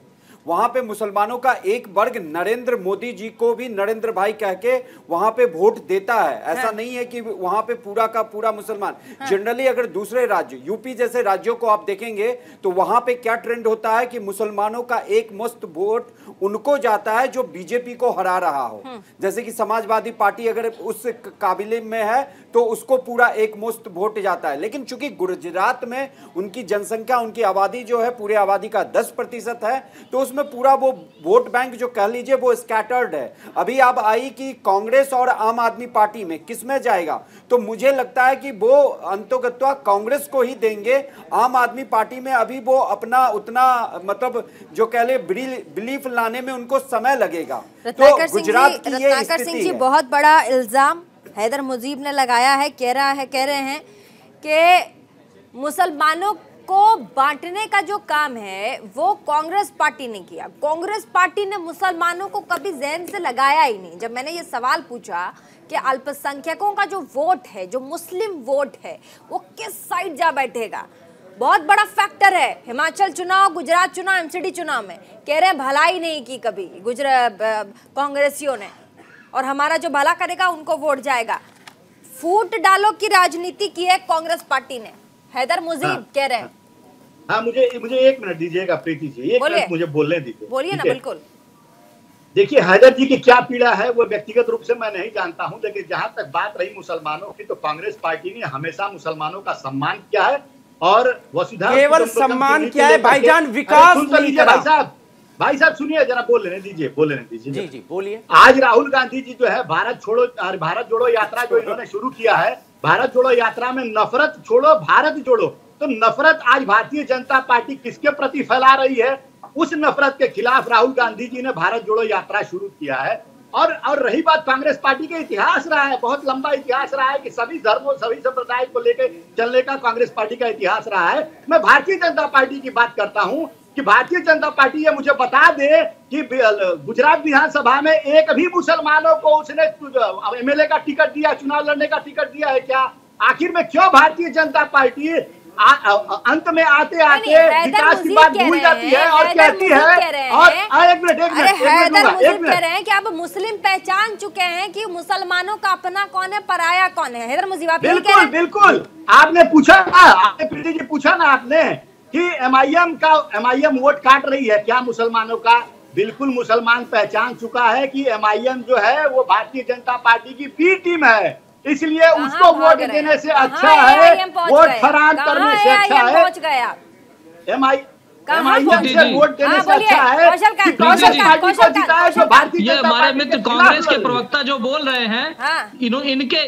वहां पे मुसलमानों का एक वर्ग नरेंद्र मोदी जी को भी नरेंद्र भाई कह के वहां पे वोट देता है। ऐसा नहीं है कि वहां पे पूरा का पूरा मुसलमान। जनरली अगर दूसरे राज्य, यूपी जैसे राज्यों को आप देखेंगे तो वहां पे क्या ट्रेंड होता है कि मुसलमानों का एक मुश्त वोट उनको जाता है जो बीजेपी को हरा रहा हो। जैसे कि समाजवादी पार्टी अगर उस काबिले में है तो उसको पूरा एक मुश्त वोट जाता है। लेकिन चूंकि गुजरात में उनकी जनसंख्या, उनकी आबादी जो है पूरे आबादी का 10% है, तो उसमें पूरा वो वोट बैंक जो कह लीजिए वो स्कैटर्ड है। अभी आप आई कि कांग्रेस और आम आदमी पार्टी में किसमें जाएगा, तो मुझे लगता है कि वो अंततः कांग्रेस को ही देंगे। आम आदमी पार्टी में अभी वो अपना उतना मतलब जो कह ले बिलीफ लाने में उनको समय लगेगा। तो गुजरात की ये स्थिति है। बहुत बड़ा इल्जाम हैदर मुजीब ने लगाया है, कह रहे हैं कि मुसलमानों को बांटने का जो काम है वो कांग्रेस पार्टी ने किया। कांग्रेस पार्टी ने मुसलमानों को कभी ज़हन से लगाया ही नहीं। जब मैंने ये सवाल पूछा कि अल्पसंख्यकों का जो वोट है, जो मुस्लिम वोट है, वो किस साइड जा बैठेगा, बहुत बड़ा फैक्टर है। हिमाचल चुनाव, गुजरात चुनाव, एमसीडी चुनाव में कह रहे हैं भलाई नहीं की कभी कांग्रेसियों ने, और हमारा जो भला करेगा उनको वोट जाएगा। फूट डालो की राजनीति की है कांग्रेस पार्टी ने, हैदर मुजीब कह रहे हैं। हाँ, मुझे 1 मिनट दीजिएगा प्रीति जी, 1 मिनट मुझे बोलने दीजिए। बोलिए ना। बिल्कुल। देखिए, हैदर जी की क्या पीड़ा है वो व्यक्तिगत रूप से मैं नहीं जानता हूं, लेकिन जहां तक बात रही मुसलमानों की, तो कांग्रेस पार्टी ने हमेशा मुसलमानों का सम्मान किया है और वसुधा केवल सम्मान किया है भाईजान, विकास नहीं करा। भाई साहब सुनिए जरा, बोल लेने दीजिए। जी बोलिए। आज राहुल गांधी जी जो है भारत जोड़ो यात्रा जो इन्होंने शुरू किया है, भारत जोड़ो यात्रा में नफरत छोड़ो भारत जोड़ो, तो नफरत आज भारतीय जनता पार्टी किसके प्रति फैला रही है, उस नफरत के खिलाफ राहुल गांधी जी ने भारत जोड़ो यात्रा शुरू किया है। और रही बात कांग्रेस पार्टी का इतिहास रहा है, बहुत लंबा इतिहास रहा है कि सभी धर्मों, सभी संप्रदाय को लेकर चलने का कांग्रेस पार्टी का इतिहास रहा है। मैं भारतीय जनता पार्टी की बात करता हूं कि भारतीय जनता पार्टी ये मुझे बता दे कि गुजरात विधानसभा में एक भी मुसलमानों को उसने एमएलए का टिकट दिया, चुनाव लड़ने का टिकट दिया है क्या? आखिर में क्यों भारतीय जनता पार्टी अंत में आते विकास की बात भूल जाती है और कहती है, और एक मिनट कह रहे हैं कि अब मुस्लिम पहचान चुके हैं कि मुसलमानों का अपना कौन है, पराया कौन है। हैदर मुजीब, बिल्कुल आपने पूछा ना, आपने प्रीति जी पूछा ना आपने कि एमआईएम वोट काट रही है क्या मुसलमानों का? बिल्कुल मुसलमान पहचान चुका है कि एमआईएम जो है वो भारतीय जनता पार्टी की बी टीम है, इसलिए उसको वोट देने से अच्छा है, वोट फराम करने से अच्छा है, एमआईएम से वोट देने से अच्छा है कि कांग्रेस पार्टी को जिताए जो भारतीय जनता पार्टी। हमारे मित्र कांग्रेस के प्रवक्ता जो बोल रहे हैं, इनके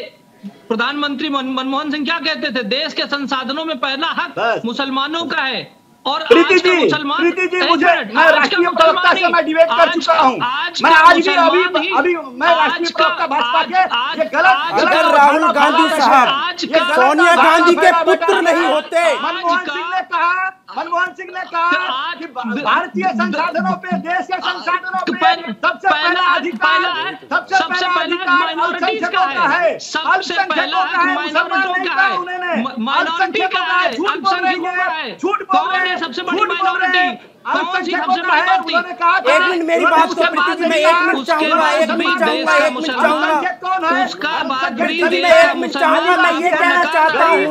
प्रधानमंत्री मनमोहन सिंह क्या कहते थे, देश के संसाधनों में पहला हक मुसलमानों का है। और प्रीति जी मुझे, मैं राष्ट्रीय प्रवक्ता से मैं डिबेट कर चुका हूँ। मैं आज भी अभी मैं राष्ट्रीय प्रवक्ता भाजपा के, ये गलत। अगर राहुल गांधी साहब सोनिया गांधी के पुत्र नहीं होते, मनमोहन सिंह ने कहा कि भारतीय संसाधनों पे, देश के संसाधनों पे सबसे पहला अधिकार, सबसे पहला माइनॉरिटीज का है, सबसे पहला माइनॉरिटी का है, माइनॉरिटी का है, झूठ बोल रहे हैं, सबसे बड़ी माइनॉरिटी कौन सी सबसे बड़ी पार्टी? एक मिनट मेरी बात को प्रीति जी, मैं 1 मिनट चाहूंगा, 1 मिनट चाहूंगा, उसका बाद मैं 1 मिनट चाहूंगा। मैं ये कहना चाहता हूँ,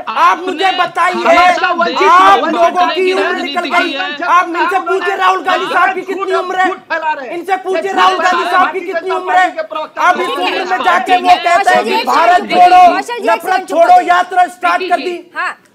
आप मुझे बताइए, आप लोगों की उम्र निकल गई, आप इनसे पूछे राहुल गांधी साहब की कितनी उम्र है, इनसे पूछे राहुल गांधी साहब की कितनी उम्र है। आप इस उम्र में जाके वो कहते हैं कि भारत छोड़ो, नफरत छोड़ो यात्रा स्टार्ट कर दी।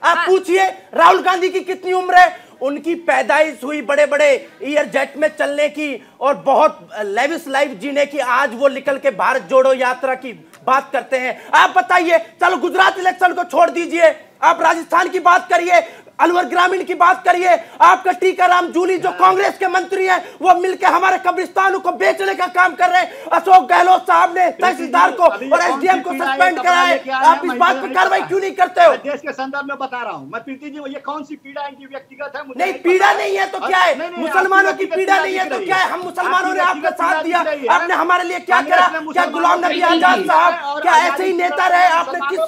आप पूछिए राहुल गांधी की कितनी उम्र है। उनकी पैदाइश हुई बड़े बड़े ईयर जेट में चलने की और बहुत लेविश लाइफ जीने की, आज वो निकल के भारत जोड़ो यात्रा की बात करते हैं। आप बताइए, चलो गुजरात इलेक्शन को छोड़ दीजिए, आप राजस्थान की बात करिए, अलवर ग्रामीण की बात करिए। आपका टीकाराम जूली जो कांग्रेस के मंत्री हैं, वो मिलकर हमारे कब्रिस्तानों को बेचने का काम कर रहे हैं। अशोक गहलोत साहब ने तहसीलदार को और एसडीएम को सस्पेंड करा है। आप इस बात पर कार्रवाई क्यों नहीं करते हो? देश के संदर्भ में बता रहा हूँ मैं प्रीति जी, ये कौन सी पीड़ा इनकी व्यक्तिगत है? नहीं, पीड़ा नहीं है तो क्या है? मुसलमानों की पीड़ा नहीं है तो क्या है? हम मुसलमानों ने आपका साथ दिया, आपने हमारे लिए क्या करा? क्या गुलाम नबी आजाद साहब क्या ऐसे ही नेता रहे? आपने किस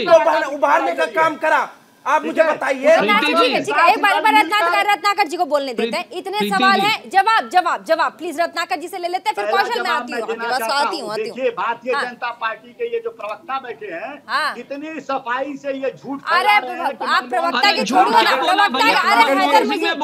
को उभारने का काम करा? आप मुझे बताइए। ठीक है, एक बार रत्नाकर जी को बोलने देते हैं। इतने सवाल हैं, जवाब प्लीज रत्नाकर जी से ले लेते हैं, फिर कौशल में आती हूँ। देखिए, भारतीय जनता पार्टी के ये जो प्रवक्ता बैठे हैं, इतनी सफाई से ये झूठ, अरे आप प्रवक्ता के छोड़िए ना, प्रवक्ता हैदर मुजीब,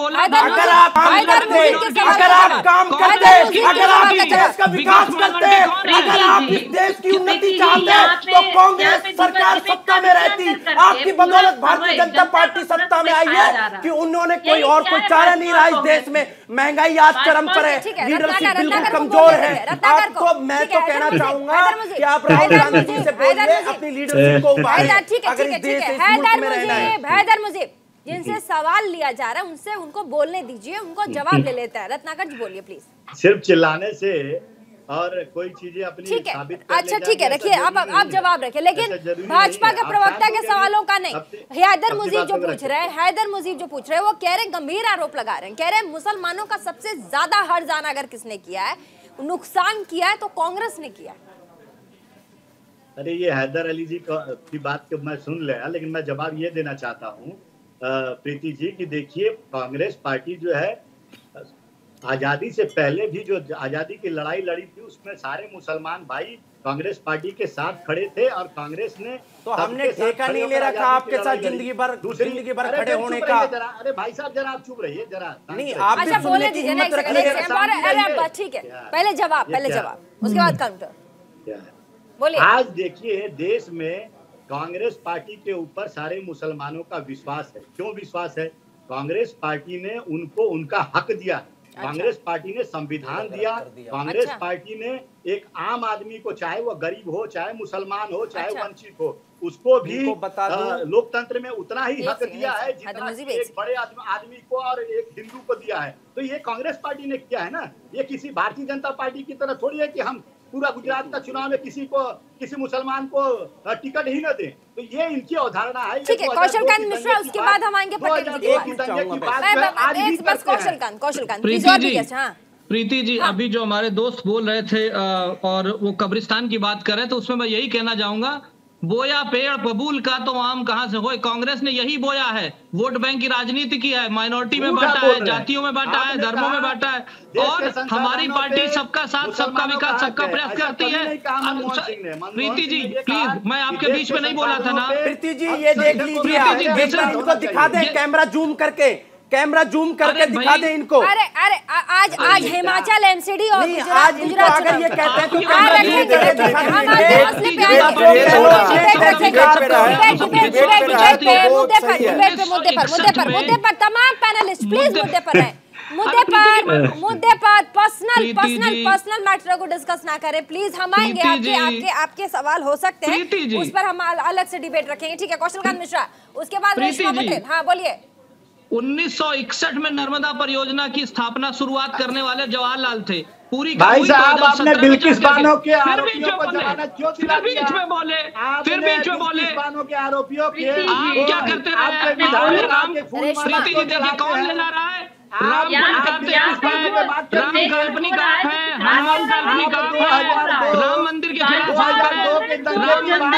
अगर आप काम करते, अगर आप देश का विकास करते, अगर आप इस देश की उन्नति चाहते तो कांग्रेस सरकार सत्ता में रहती। आपकी बदौलत भारतीय जनता पार्टी सत्ता में आई है कि उन्होंने कोई और कोई चारा नहीं रहा इस देश में। महंगाई आज चरम पर है, लीडरशिप बिल्कुल कमजोर है। आपको मैं तो कहना चाहूंगा कि आप राहुल गांधी जी से बोलिए, अपनी लीडरशिप को उभारिए। अगर इस देश इस मुल्क में रहना है। हैदर मुजीब जिनसे सवाल लिया जा रहा है उनसे उनको बोलने दीजिए, उनको जवाब ले लेता है। रत्नाकर जी बोलिए प्लीज। सिर्फ चिल्लाने से और कोई चीजें अपनी साबित कर अच्छा ठीक है, रखिए आप जवाब रखिए, लेकिन भाजपा के प्रवक्ता के सवालों का नहीं। हैदर मुजीब जो पूछ रहे हैं, वो कह रहे हैं, गंभीर आरोप लगा रहे हैं, कह रहे हैं मुसलमानों का सबसे ज्यादा हर्जान अगर किसने किया है, नुकसान किया है तो कांग्रेस ने किया है। अरे ये हैदर अली जी की बात को मैं सुन लिया, लेकिन मैं जवाब ये देना चाहता हूँ प्रीति जी की देखिए, कांग्रेस पार्टी जो है आजादी से पहले भी जो आजादी की लड़ाई लड़ी थी, उसमें सारे मुसलमान भाई कांग्रेस पार्टी के साथ खड़े थे और कांग्रेस ने तो हमने ठेका नहीं ले रखा आपके साथ जिंदगी भर खड़े होने का। अरे भाई साहब जरा आप चुप रहिए जरा। नहीं आप बोलने की हिम्मत रखिए। ठीक है, पहले जवाब उसके बाद काउंटर बोलिए। आज देखिए देश में कांग्रेस पार्टी के ऊपर सारे मुसलमानों का विश्वास है। क्यों विश्वास है? कांग्रेस पार्टी ने उनको उनका हक दिया। कांग्रेस पार्टी ने संविधान दिया। कांग्रेस पार्टी ने एक आम आदमी को, चाहे वो गरीब हो, चाहे मुसलमान हो, चाहे वंचित हो, उसको भी लोकतंत्र में उतना ही हक दिया है जितना एक बड़े आदमी को और एक हिंदू को दिया है। तो ये कांग्रेस पार्टी ने किया है ना। ये किसी भारतीय जनता पार्टी की तरह थोड़ी है कि हम पूरा गुजरात का चुनाव में किसी मुसलमान को टिकट ही न दें। तो ये इनकी अवधारणा है। ठीक है, कौशलकांत मिश्रा, उसके बाद हम आएंगे पटेल जी की बात। प्रीति जी, अभी जो हमारे दोस्त बोल रहे थे और वो कब्रिस्तान की बात कर रहे थे, उसमें मैं यही कहना चाहूंगा, बोया पेड़ बबूल का तो आम कहां से होए। कांग्रेस ने यही बोया है, वोट बैंक की राजनीति की है, माइनॉरिटी में बांटा है, जातियों में बांटा है, धर्मों में बांटा है, और हमारी पार्टी सबका साथ, सबका विकास, सबका प्रयास करती है। प्रीति जी प्लीज, मैं आपके बीच में नहीं बोला था ना। प्रीति जी ये देख लीजिए, इनको दिखा दें, कैमरा जूम करके दिखा दे इनको। अरे आज हिमाचल एमसीडी और गुजरात अगर ये कहते हैं तो मुद्दे पर तमाम पैनलिस्ट प्लीज मुद्दे पर हैं। मुद्दे पर पर्सनल मैटर को डिस्कस ना करें प्लीज। हम आएंगे, आपके सवाल हो सकते हैं, उस पर हम अलग से डिबेट रखेंगे, ठीक है? कौशलकांत मिश्रा, उसके बाद रेशमा पटेल। हाँ बोलिए। 1961 में नर्मदा परियोजना की स्थापना शुरुआत करने वाले जवाहरलाल थे। पूरी भाई साहब आपने बिल्किस बानो के आरोपियों को जमानत क्यों दिला दिया? फिर बीच में बोले बिल्किस बानो के आरोपियों के आप क्या करते रहे? कौन ले ला रहा है? राम काल्पनिक आप है, हनुमान काल्पनिक आप है। राम मंदिर के खिलाफ राम मंदिर में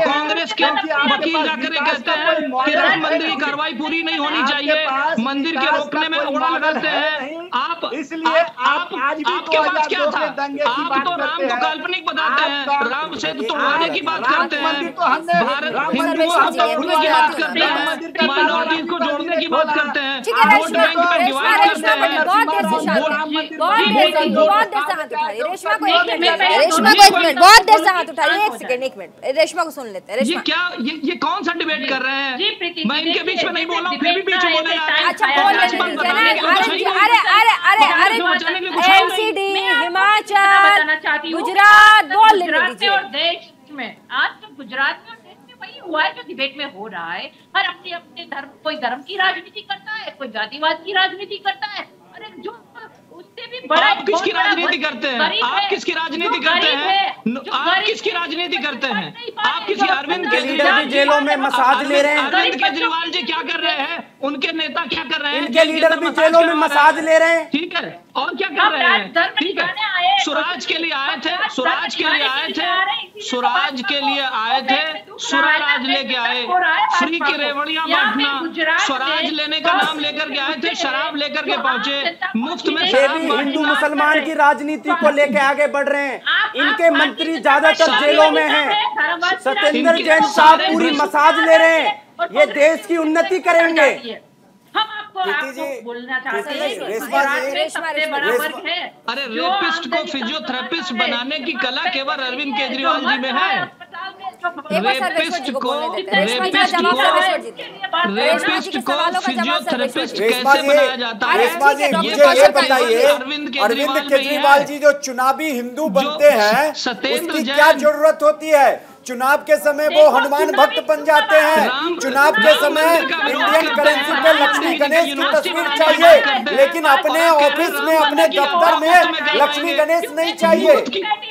कांग्रेस के वकील जाकर कहते हैं कि राम मंदिर की कार्रवाई पूरी नहीं होनी चाहिए, मंदिर के रोकने में उड़ा लगाते हैं। आप इसलिए आपके पास क्या था? आप तो राम को काल्पनिक बताते हैं, राम से तोड़वाने की बात करते हैं, भारत हिंदुओं की बात करते हैं, माइनॉरिटीज को जोड़ने की बात करते हैं, वोट बैंक में डिवाइड करते हैं। बहुत देर से हाथ उठाइए। रेशमा को एक मिनट, बहुत देर से हाथ उठाइए। एक मिनट रेशमा को सुन लेते हैं। ये क्या, ये कौन सा डिबेट कर रहे हैं? मैं इनके बीच में नहीं बोल रहा हूँ, फिर भी बीच में बोले जा रहे हैं। अच्छा अरे एमसीडी, हिमाचल, गुजरात बोल लीजिए। और देश में आज तो गुजरात में वही हुआ है जो डिबेट में हो रहा है। हर अपने अपने धर्म, कोई धर्म की राजनीति करता है, कोई जातिवाद की राजनीति करता है। अरे जो उससे भी बड़ा, आप किसकी राजनीति करते हैं? आप किसकी राजनीति करते हैं? आप किसकी राजनीति करते हैं? आप किसी अरविंद केजरीवाल भी जेलों में मसाज ले रहे हैं। अरविंद केजरीवाल जी क्या कर रहे हैं? उनके नेता क्या कर रहे हैं? इनके लीडर भी जेलों में मसाज ले रहे हैं, ठीक है? और क्या कर रहे हैं? ठीक है, स्वराज के लिए आए थे, स्वराज के लिए आए थे, स्वराज के लिए आए थे, स्वराज लेके आए, फ्री की रेवड़ियां बांटना, स्वराज लेने का नाम लेकर के आए थे, शराब लेकर के पहुंचे, मुफ्त में हिंदू मुसलमान की राजनीति को लेके आगे बढ़ रहे हैं। इनके मंत्री ज्यादातर जेलों में हैं। सत्येंद्र जैन साहब पूरी मसाज ले रहे हैं, ये देश की उन्नति करेंगे। हम आपको बोलना चाहते हैं, अरे रेपिस्ट को फिजियोथेरेपिस्ट बनाने की कला केवल अरविंद केजरीवाल जी में है। रेपिस्ट को फिजियोथेरेपिस्ट कैसे बनाया जाता है? ये बताइए, अरविंद केजरीवाल जी जो चुनावी हिंदू बनते हैं उसकी क्या जरूरत होती है? चुनाव के समय वो हनुमान भक्त बन जाते हैं। चुनाव के समय इंडियन करेंसी पे लक्ष्मी गणेश की तस्वीर चाहिए, लेकिन अपने ऑफिस में, अपने दफ्तर में लक्ष्मी गणेश नहीं चाहिए।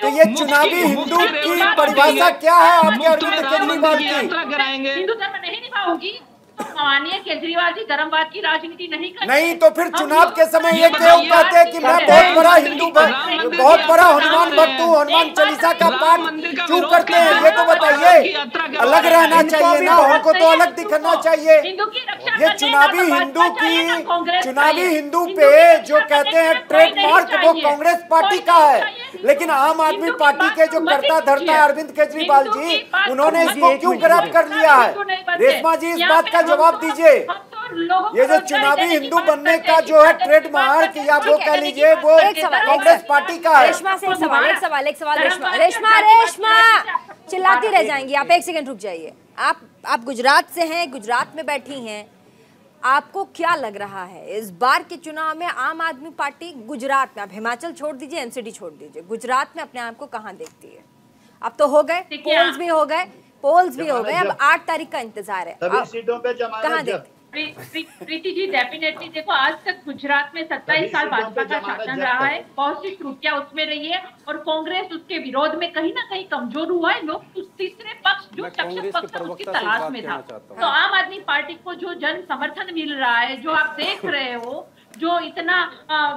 तो ये चुनावी हिंदू की परिभाषा क्या है आपके अरविंद केजरीवाल की? हिंदू धर्म नहीं निभाऊंगी तो माननीय केजरीवाल जी धर्मवाद की राजनीति नहीं करते। नहीं तो फिर चुनाव के समय ये क्यों कहते हैं कि मैं बहुत बड़ा हिंदू, बहुत बड़ा हनुमान भक्त हूँ, हनुमान चालीसा का पाठ क्यों करते हैं? ये तो बताइए। अलग रहना चाहिए ना, उनको तो अलग दिखना चाहिए। ये चुनावी हिंदू पे जो कहते हैं ट्रेडमार्क, वो कांग्रेस पार्टी का है, लेकिन आम आदमी पार्टी के जो करता धरता अरविंद केजरीवाल जी, उन्होंने इसको क्यों ग्रैब कर लिया है? रेशमा जी इस बात का जवाब दीजिए। ये जो चुनावी हिंदू बनने का जो है ट्रेडमार्क, या वो कह लीजिए वो कांग्रेस पार्टी का है। रेशमा से एक सवाल रेशमा चिल्लाती रह जाएंगी आप, एक सेकंड रुक जाइए। आप गुजरात से हैं, गुजरात में बैठी हैं, आपको क्या लग रहा है इस बार के चुनाव में आम आदमी पार्टी गुजरात में, आप हिमाचल छोड़ दीजिए, एमसीडी छोड़ दीजिए, गुजरात में अपने आप को कहां देखती है? अब तो हो गए पोल्स भी हो गए, अब 8 तारीख का इंतजार है, सीटों पे कहां देखते? प्रीति जी डेफिनेटली देखो, आज तक गुजरात में 27 साल भाजपा का शासन रहा है, बहुत सी त्रुटियां उसमें रही है और कांग्रेस उसके विरोध में कहीं ना कहीं कमजोर हुआ है। लोग उस तीसरे पक्ष जो सक्षम पक्ष उसकी तलाश में था। तो आम आदमी पार्टी को जो जन समर्थन मिल रहा है, जो आप देख रहे हो, जो इतना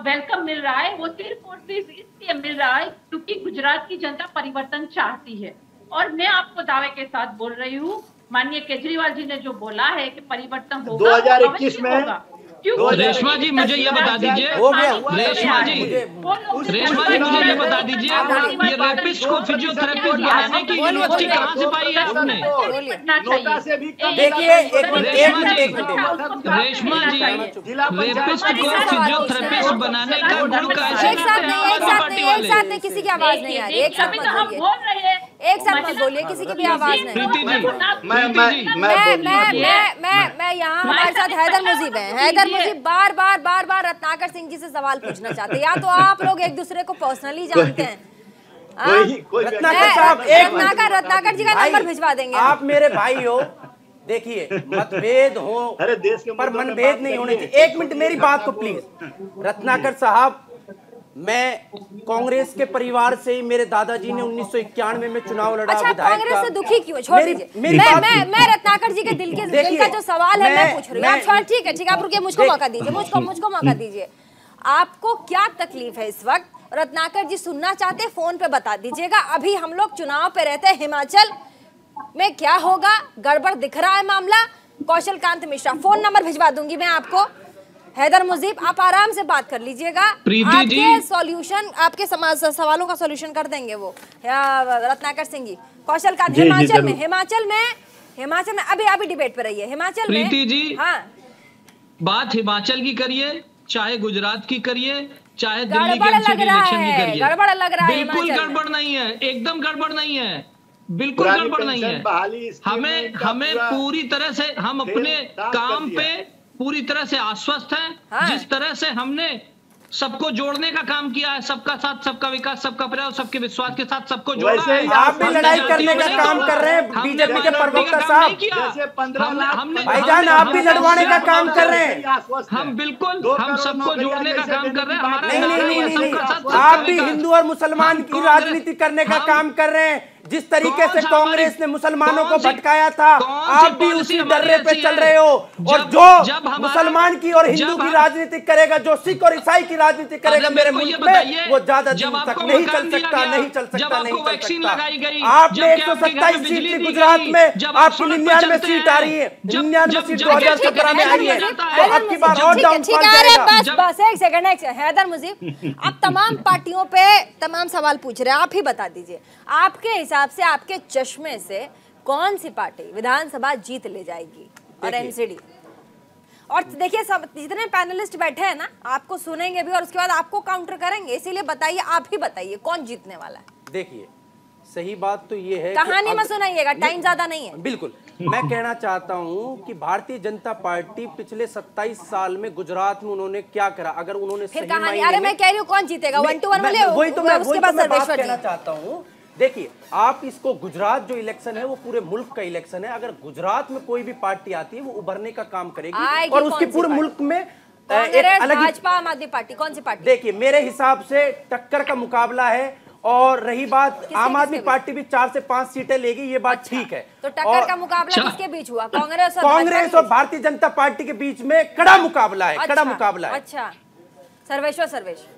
वेलकम मिल रहा है, वो सिर्फ और सिर्फ इसलिए मिल रहा है क्योंकि गुजरात की जनता परिवर्तन चाहती है। और मैं आपको दावे के साथ बोल रही हूँ, माननीय केजरीवाल जी ने जो बोला है कि परिवर्तन होगा 2021 में होगा। रेशमा जी मुझे ये बता दीजिए, रेशमा जी मुझे ये बता दीजिए, ये रेपिस्ट को फिजियोथेरेपिस्ट बनाने की यूनिवर्सिटी कहाँ से पाई है आपने? देखिए रेशमा जी, रेपिस्ट को फिजियोथेरेपिस्ट बनाने का गुण कैसे? एक साथ नहीं, किसी की आवाज नहीं आ रही, एक साथ बोल रहे हैं एक साथ मत बोलिए, किसी की भी आवाज नहीं। मैं यहाँ, हमारे साथ हैदर मुजीब हैं। हैदर मुजीब बार बार रत्नाकर सिंह जी से सवाल पूछना चाहते हैं, या तो आप लोग एक दूसरे को पर्सनली जानते हैं। रत्नाकर जी का नंबर भिजवा देंगे। आप मेरे भाई हो, देखिए मतभेद हो अरे देश के पर मनभेद नहीं होने चाहिए। एक मिनट मेरी बात को प्लीज। रत्नाकर साहब, मैं कांग्रेस के परिवार से ही, मेरे दादाजी ने 1991 में चुनाव लड़ा। अच्छा, कांग्रेस से दुखी क्यों? छोड़ दीजिए। मैं रत्नाकर जी के दिल का जो सवाल है मैं पूछ रही हूँ। ठीक है, आप रुकिए, मुझको मौका दीजिए, मुझको मौका दीजिए। आपको क्या तकलीफ है इस वक्त? रत्नाकर जी सुनना चाहते हैं, फोन पे बता दीजिएगा। अभी हम लोग चुनाव पे रहते हैं, हिमाचल में क्या होगा, गड़बड़ दिख रहा है मामला। कौशल कांत मिश्रा, फोन नंबर भिजवा दूंगी मैं आपको। हैदर मुजीब, आप आराम से बात कर लीजिएगा, आपके सॉल्यूशन, आपके सवालों का सॉल्यूशन कर देंगे वो रत्नाकर सिंह जी। कौशल कांत, हिमाचल में अभी डिबेट पे रही है। हिमाचल में प्रीति जी, हाँ, बात हिमाचल की करिए, चाहे गुजरात की करिए, चाहे दिल्ली के एमसीडी इलेक्शन की करिए, गड़बड़ लग रहा है। बिल्कुल गड़बड़ नहीं है, एकदम गड़बड़ नहीं है, बिल्कुल गड़बड़ नहीं है। हमें पूरी तरह से, हम अपने काम पे पूरी तरह से आश्वस्त हैं। हाँ। जिस तरह से हमने सबको जोड़ने का काम किया है, सबका साथ सबका विकास, सबका प्रयास, सबके विश्वास के साथ सबको जोड़ा है। आप भी लड़ाई करने का काम कर रहे हैं बीजेपी के प्रवक्ता साहब। भाईजान, आप भी लड़वाने का काम कर रहे हैं। हम बिल्कुल, हम सबको जोड़ने का काम कर रहे हैं। नहीं, आप भी हिंदू और मुसलमान की राजनीति करने का काम कर रहे हैं। जिस तरीके से कांग्रेस ने मुसलमानों को भटकाया था, आप भी उसी डर्रे पे चल रहे हो। और जो मुसलमान की और हिंदू की राजनीति करेगा, जो सिख और ईसाई की राजनीति करेगा मेरे मुल्क में, वो ज्यादा दिन तक नहीं चल सकता। आपने 127 सीट ली गुजरात में, आपकी 99 सीट आ रही है, 99 सीट 2017 में आई है, तो अब की बार और डाउनफॉल जाएगा। बस एक सेकंड। हैदर मुजीब, आप तमाम पार्टियों पे तमाम सवाल पूछ रहे हैं, आप ही बता दीजिए, आपके हिसाब से, आपके चश्मे से कौन सी पार्टी विधानसभा जीत ले जाएगी और एमसीडी? और देखिए, सब जितने पैनलिस्ट बैठे हैं ना, आपको सुनेंगे भी और उसके बाद आपको काउंटर करेंगे, इसीलिए बताइए, आप ही बताइए कौन जीतने वाला है। देखिए, सही बात तो ये है, कहानी में सुनाइएगा, टाइम ज्यादा नहीं है। बिल्कुल, मैं कहना चाहता हूं कि भारतीय जनता पार्टी पिछले 27 साल में गुजरात में उन्होंने क्या करा, अगर उन्होंने फिर कहानी, अरे मैं कह रही हूँ कौन जीतेगा, 1 to 1 बोले, वही तो मैं कहना चाहता हूँ। देखिए, आप इसको, गुजरात जो इलेक्शन है वो पूरे मुल्क का इलेक्शन है। अगर गुजरात में कोई भी पार्टी आती है, वो उभरने का काम करेगी और उसके पूरे मुल्क में एक अलग, भाजपा, आम आदमी पार्टी, कौन सी पार्टी? देखिए, मेरे हिसाब से टक्कर का मुकाबला है। और रही बात, आम आदमी पार्टी भी 4 से 5 सीटें लेगी, ये बात ठीक है। तो टक्कर का मुकाबला किसके बीच हुआ? कांग्रेस और भारतीय जनता पार्टी के बीच में कड़ा मुकाबला है, कड़ा मुकाबला है। अच्छा, सर्वेश,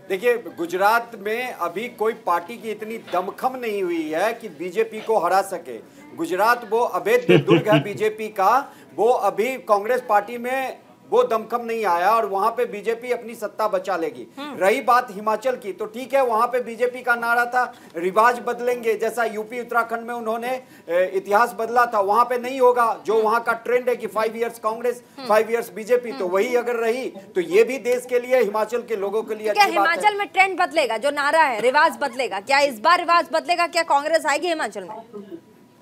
देखिए, गुजरात में अभी कोई पार्टी की इतनी दमखम नहीं हुई है कि बीजेपी को हरा सके। गुजरात वो अवैध दुर्ग है बीजेपी का, वो अभी कांग्रेस पार्टी में वो दमखम नहीं आया और वहां पे बीजेपी अपनी सत्ता बचा लेगी। रही बात हिमाचल की, तो ठीक है, वहां पे बीजेपी का नारा था रिवाज बदलेंगे, जैसा यूपी उत्तराखंड में उन्होंने इतिहास बदला था, वहां पे नहीं होगा। जो वहां का ट्रेंड है कि 5 इयर्स कांग्रेस, 5 इयर्स बीजेपी, तो वही अगर रही तो ये भी देश के लिए, हिमाचल के लोगों के लिए अच्छी बात है। हिमाचल में ट्रेंड बदलेगा, जो नारा है रिवाज बदलेगा, क्या इस बार रिवाज बदलेगा? क्या कांग्रेस आएगी हिमाचल में?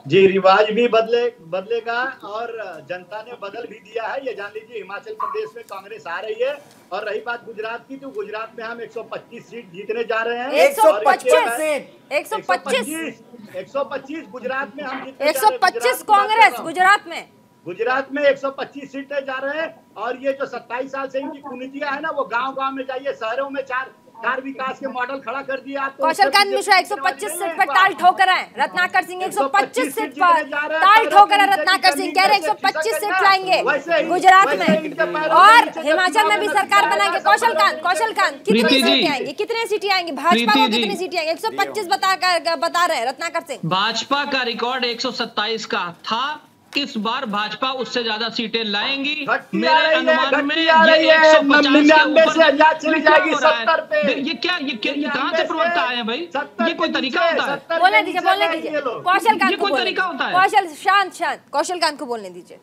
जी, रिवाज भी बदलेगा और जनता ने बदल भी दिया है। ये जान लीजिए, हिमाचल प्रदेश में कांग्रेस आ रही है। और रही बात गुजरात की, तो गुजरात में हम 125 सीट जीतने जा रहे हैं। 125 गुजरात में हम 125 कांग्रेस गुजरात में 125 सीटें जा रहे हैं। और ये जो 27 साल से इनकी कुनीतियां है ना, वो गांव-गांव में जाइए, शहरों में चार विकास के मॉडल खड़ा कर दिया। आपको कौशल कांत मिश्रा 125 सीट पर ताल ठोकर है। रत्नाकर सिंह 125 सीट पर ताल ठोकर है। रत्नाकर सिंह कह रहे 125 सीट लाएंगे गुजरात में और हिमाचल में भी सरकार बनाएंगे। कौशल कांत कितनी सीटें आएंगी? कितनी सीटें आएंगी? भाजपा को कितनी सीटें आएंगी? 125 बता रहे हैं रत्नाकर सिंह। भाजपा का रिकॉर्ड 127 का था, इस बार भाजपा उससे ज्यादा सीटें लाएंगी। मेरे अनुमान में ये 150 चली जाएगी 70 पे। ये कहाँ से प्रवक्ता आए हैं भाई? ये कोई तरीका होता है? बोलने दीजिए कौशल कांत को। कोई तरीका होता है? कौशल शांत कौशल कांत को बोलने दीजिए।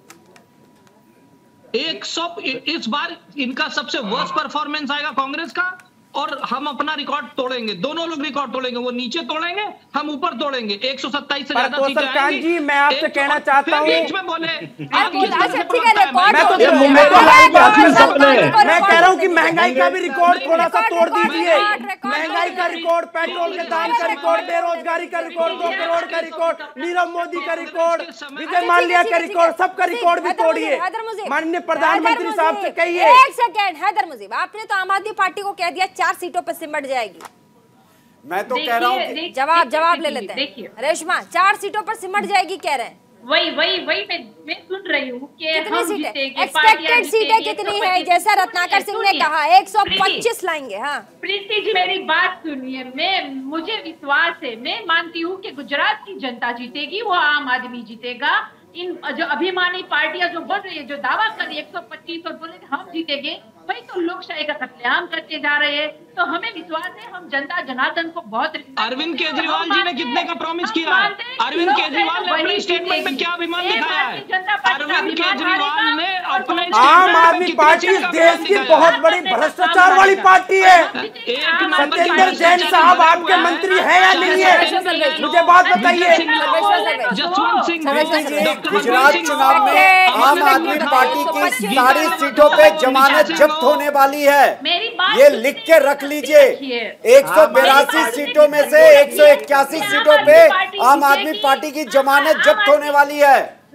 100 इस बार इनका सबसे वर्स्ट परफॉर्मेंस आएगा कांग्रेस का और हम अपना रिकॉर्ड तोड़ेंगे, दोनों लोग रिकॉर्ड तोड़ेंगे, वो नीचे तोड़ेंगे, हम ऊपर तोड़ेंगे। 127 से ज्यादा सीटें आएंगी। जी मैं आपसे कहना चाहता हूँ, बीच में बोले मैं कह रहा हूँ कि महंगाई का भी रिकॉर्ड थोड़ा सा तोड़ दीजिए। महंगाई का रिकॉर्ड, पेट्रोल के दाम का रिकॉर्ड, बेरोजगारी का रिकॉर्ड, 2 करोड़ का रिकॉर्ड, नीरव मोदी का रिकॉर्ड, विजय माल्या का रिकॉर्ड, सबका रिकॉर्ड भी तोड़िए। माननीय प्रधानमंत्री साहब से कहिए। एक सेकंड हैदर मुजीब, आपने तो आम आदमी पार्टी को कह दिया 4 सीटों पर सिमट जाएगी। मैं तो कह रहा हूँ जवाब ले लेते हैं। रेशमा 4 सीटों पर सिमट जाएगी कह रहे हैं। वही मैं सुन रही हूँ कि कितनी सीटें, एक्सपेक्टेड सीटें कितनी है? जैसा रत्नाकर सिंह ने कहा 125 लाएंगे। हाँ प्रीति जी मेरी बात सुनिए, मुझे विश्वास है, मैं मानती हूँ कि गुजरात की जनता जीतेगी, वो आम आदमी जीतेगा। इन जो अभिमानी पार्टियां जो बोल रही है, जो दावा कर रही है 125 और बोले हम जीतेंगे, वही तो लोकशाही का कत्लेआम करते जा रहे हैं। तो हमें विश्वास है, हम जनता जनार्दन को बहुत। अरविंद केजरीवाल जी ने कितने का प्रॉमिस किया है? अरविंद केजरीवाल ने अपने स्टेटमेंट में क्या अभिमान दिखाया है? अरविंद केजरीवाल ने अपने आम आदमी पार्टी देश की बहुत बड़ी भ्रष्टाचार वाली पार्टी है। सत्येंद्र जैन साहब आपके मंत्री है या नहीं है? मुझे बात बताइए। जसवंत सिंह गुजरात चुनाव में आम आदमी पार्टी की सारी सीटों पे जमानत जब्त होने वाली है, ये लिख के रख लीजिए। 182 सीटों में से 181 सीटों पे आम आदमी पार्टी की जमानत जब्त होने वाली है,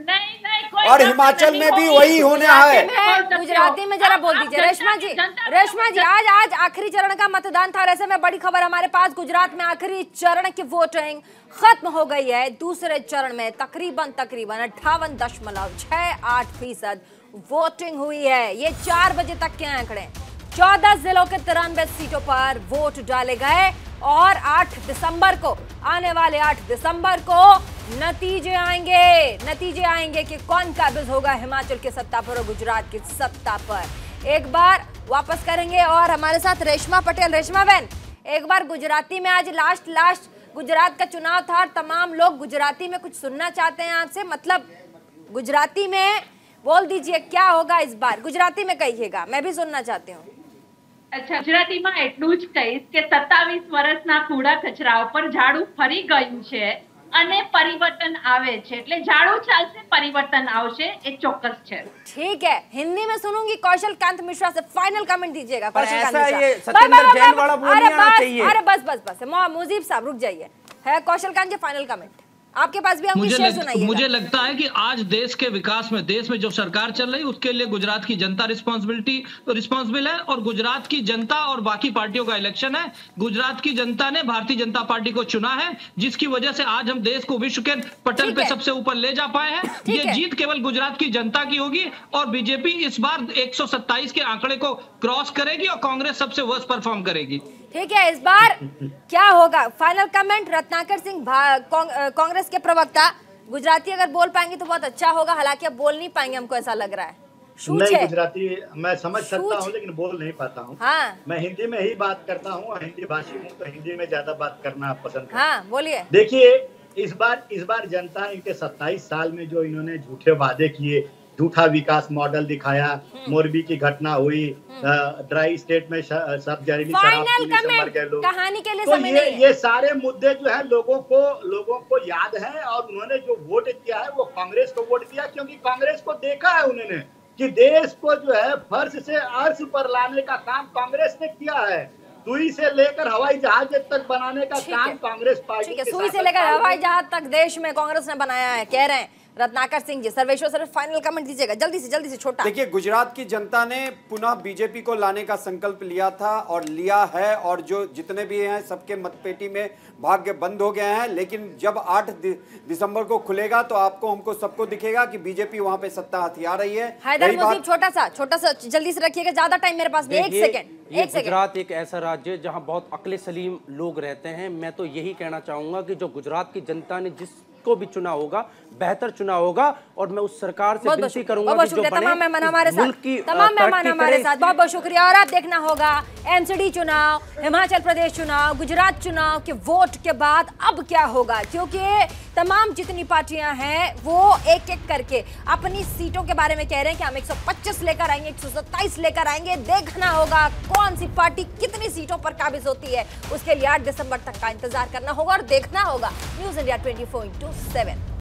और हिमाचल में भी वही होने है। गुजराती में जरा बोल दीजिए रेशमा जी। आज आखिरी चरण का मतदान था, ऐसे में बड़ी खबर हमारे पास, गुजरात में आखिरी चरण की वोटिंग खत्म हो गई है। दूसरे चरण में तकरीबन 58.68% वोटिंग हुई है। ये 4 बजे तक के आंकड़े। 14 जिलों के 93 सीटों पर वोट डाले गए और 8 दिसंबर को, आने वाले 8 दिसंबर को नतीजे आएंगे कि कौन काबिज होगा हिमाचल के सत्ता पर और गुजरात की सत्ता पर। एक बार वापस करेंगे और हमारे साथ रेशमा पटेल। रेशमा बहन, एक बार गुजराती में, आज लास्ट गुजरात का चुनाव था, तमाम लोग गुजराती में कुछ सुनना चाहते हैं आपसे, मतलब गुजराती में बोल दीजिए क्या होगा इस बार, गुजराती में कहिएगा, मैं भी सुनना चाहती हूँ। अच्छा, ગુજરાતીમાં એટલું જ કહીશ કે 27 વર્ષના કૂડા કચરા ઉપર ઝાડુ ફરી ગયું છે અને પરિવર્તન આવે છે, એટલે ઝાડુ ચાલશે, પરિવર્તन આવશે, એ ચોક્કસ છે। ठीक है, हिंदी में सुनूंगी। कौशल कांत मिश्रा से फाइनल कमेंट दीजिएगा। कौशल कांत मिश्रा, सत्येंद्र जैन वाला बोल नहीं आना चाहिए। अरे बस मुजीब साहब रुक जाइए, है कौशल कांत जी फाइनल कमेंट आपके पास भी हम शेयर सुनाइएगा। मुझे लगता है कि आज देश के विकास में, देश में जो सरकार चल रही है उसके लिए गुजरात की जनता रिस्पॉन्सिबल है, और गुजरात की जनता और बाकी पार्टियों का इलेक्शन है। गुजरात की जनता ने भारतीय जनता पार्टी को चुना है, जिसकी वजह से आज हम देश को विश्व के पटल पे सबसे ऊपर ले जा पाए हैं। ये जीत केवल गुजरात की जनता की होगी और बीजेपी इस बार 127 के आंकड़े को क्रॉस करेगी और कांग्रेस सबसे वर्स्ट परफॉर्म करेगी। ठीक है, इस बार क्या होगा? फाइनल कमेंट रत्नाकर सिंह, कांग्रेस के प्रवक्ता। गुजराती अगर बोल पाएंगे तो बहुत अच्छा होगा, हालांकि अब बोल नहीं पाएंगे, हमको ऐसा लग रहा है। नहीं, गुजराती मैं समझ सकता हूँ लेकिन बोल नहीं पाता हूँ। हाँ। मैं हिंदी में ही बात करता हूँ, हिंदी भाषी हूँ, तो हिंदी में ज्यादा बात करना पसंद करता हूँ। हाँ, बोलिए। देखिए, इस बार जनता इनके 27 साल में जो इन्होंने झूठे वादे किए, झूठा विकास मॉडल दिखाया, मोरबी की घटना हुई, ड्राई स्टेट में सब जहरीली शराब मर गए लोग, कहानी के लिए तो ये सारे मुद्दे जो है लोगों को याद है, और उन्होंने जो वोट किया है वो कांग्रेस को वोट किया, क्योंकि कांग्रेस को देखा है उन्होंने कि देश को जो है फर्श से अर्श पर लाने का काम कांग्रेस ने किया है। सुई से लेकर हवाई जहाज तक बनाने का काम कांग्रेस पार्टी के, सुई से लेकर हवाई जहाज तक देश में कांग्रेस ने बनाया है, कह रहे हैं Ratnakar Singh ji. Sarveshwar sir final comment दीजिएगा जल्दी से छोटा। देखिए, गुजरात की जनता ने पुनः बीजेपी को लाने का संकल्प लिया था और लिया है, और जो जितने भी हैं सबके मतपेटी में भाग्य बंद हो गए हैं, लेकिन जब 8 दिसंबर को खुलेगा तो आपको हमको सबको दिखेगा कि बीजेपी वहां पे सत्ता हथिया रही है। हैदर मुजीब छोटा सा जल्दी से रखिएगा, ज्यादा टाइम मेरे पास नहीं, एक सेकंड। गुजरात एक ऐसा राज्य है जहां बहुत अक्ल सलीम लोग रहते हैं। मैं तो यही कहना चाहूंगा कि जो गुजरात की जनता ने जिसको भी चुना होगा, बेहतर चुना होगा, और मैं उस सरकार से विनती करूंगा कि जो बने, तमाम मेहमान हमारे साथ, बहुत बहुत शुक्रिया। और आप देखना होगा एमसीडी चुनाव, हिमाचल प्रदेश चुनाव, गुजरात चुनाव के वोट के बाद अब क्या होगा, क्योंकि तमाम जितनी पार्टियां हैं वो एक एक करके अपनी सीटों के बारे में कह रहे हैं कि हम 125 लेकर आएंगे, 127 लेकर आएंगे। देखना होगा कौन सी पार्टी कितनी सीटों पर काबिज होती है, उसके लिए 8 दिसंबर तक का इंतजार करना होगा और देखना होगा। News India 24/7।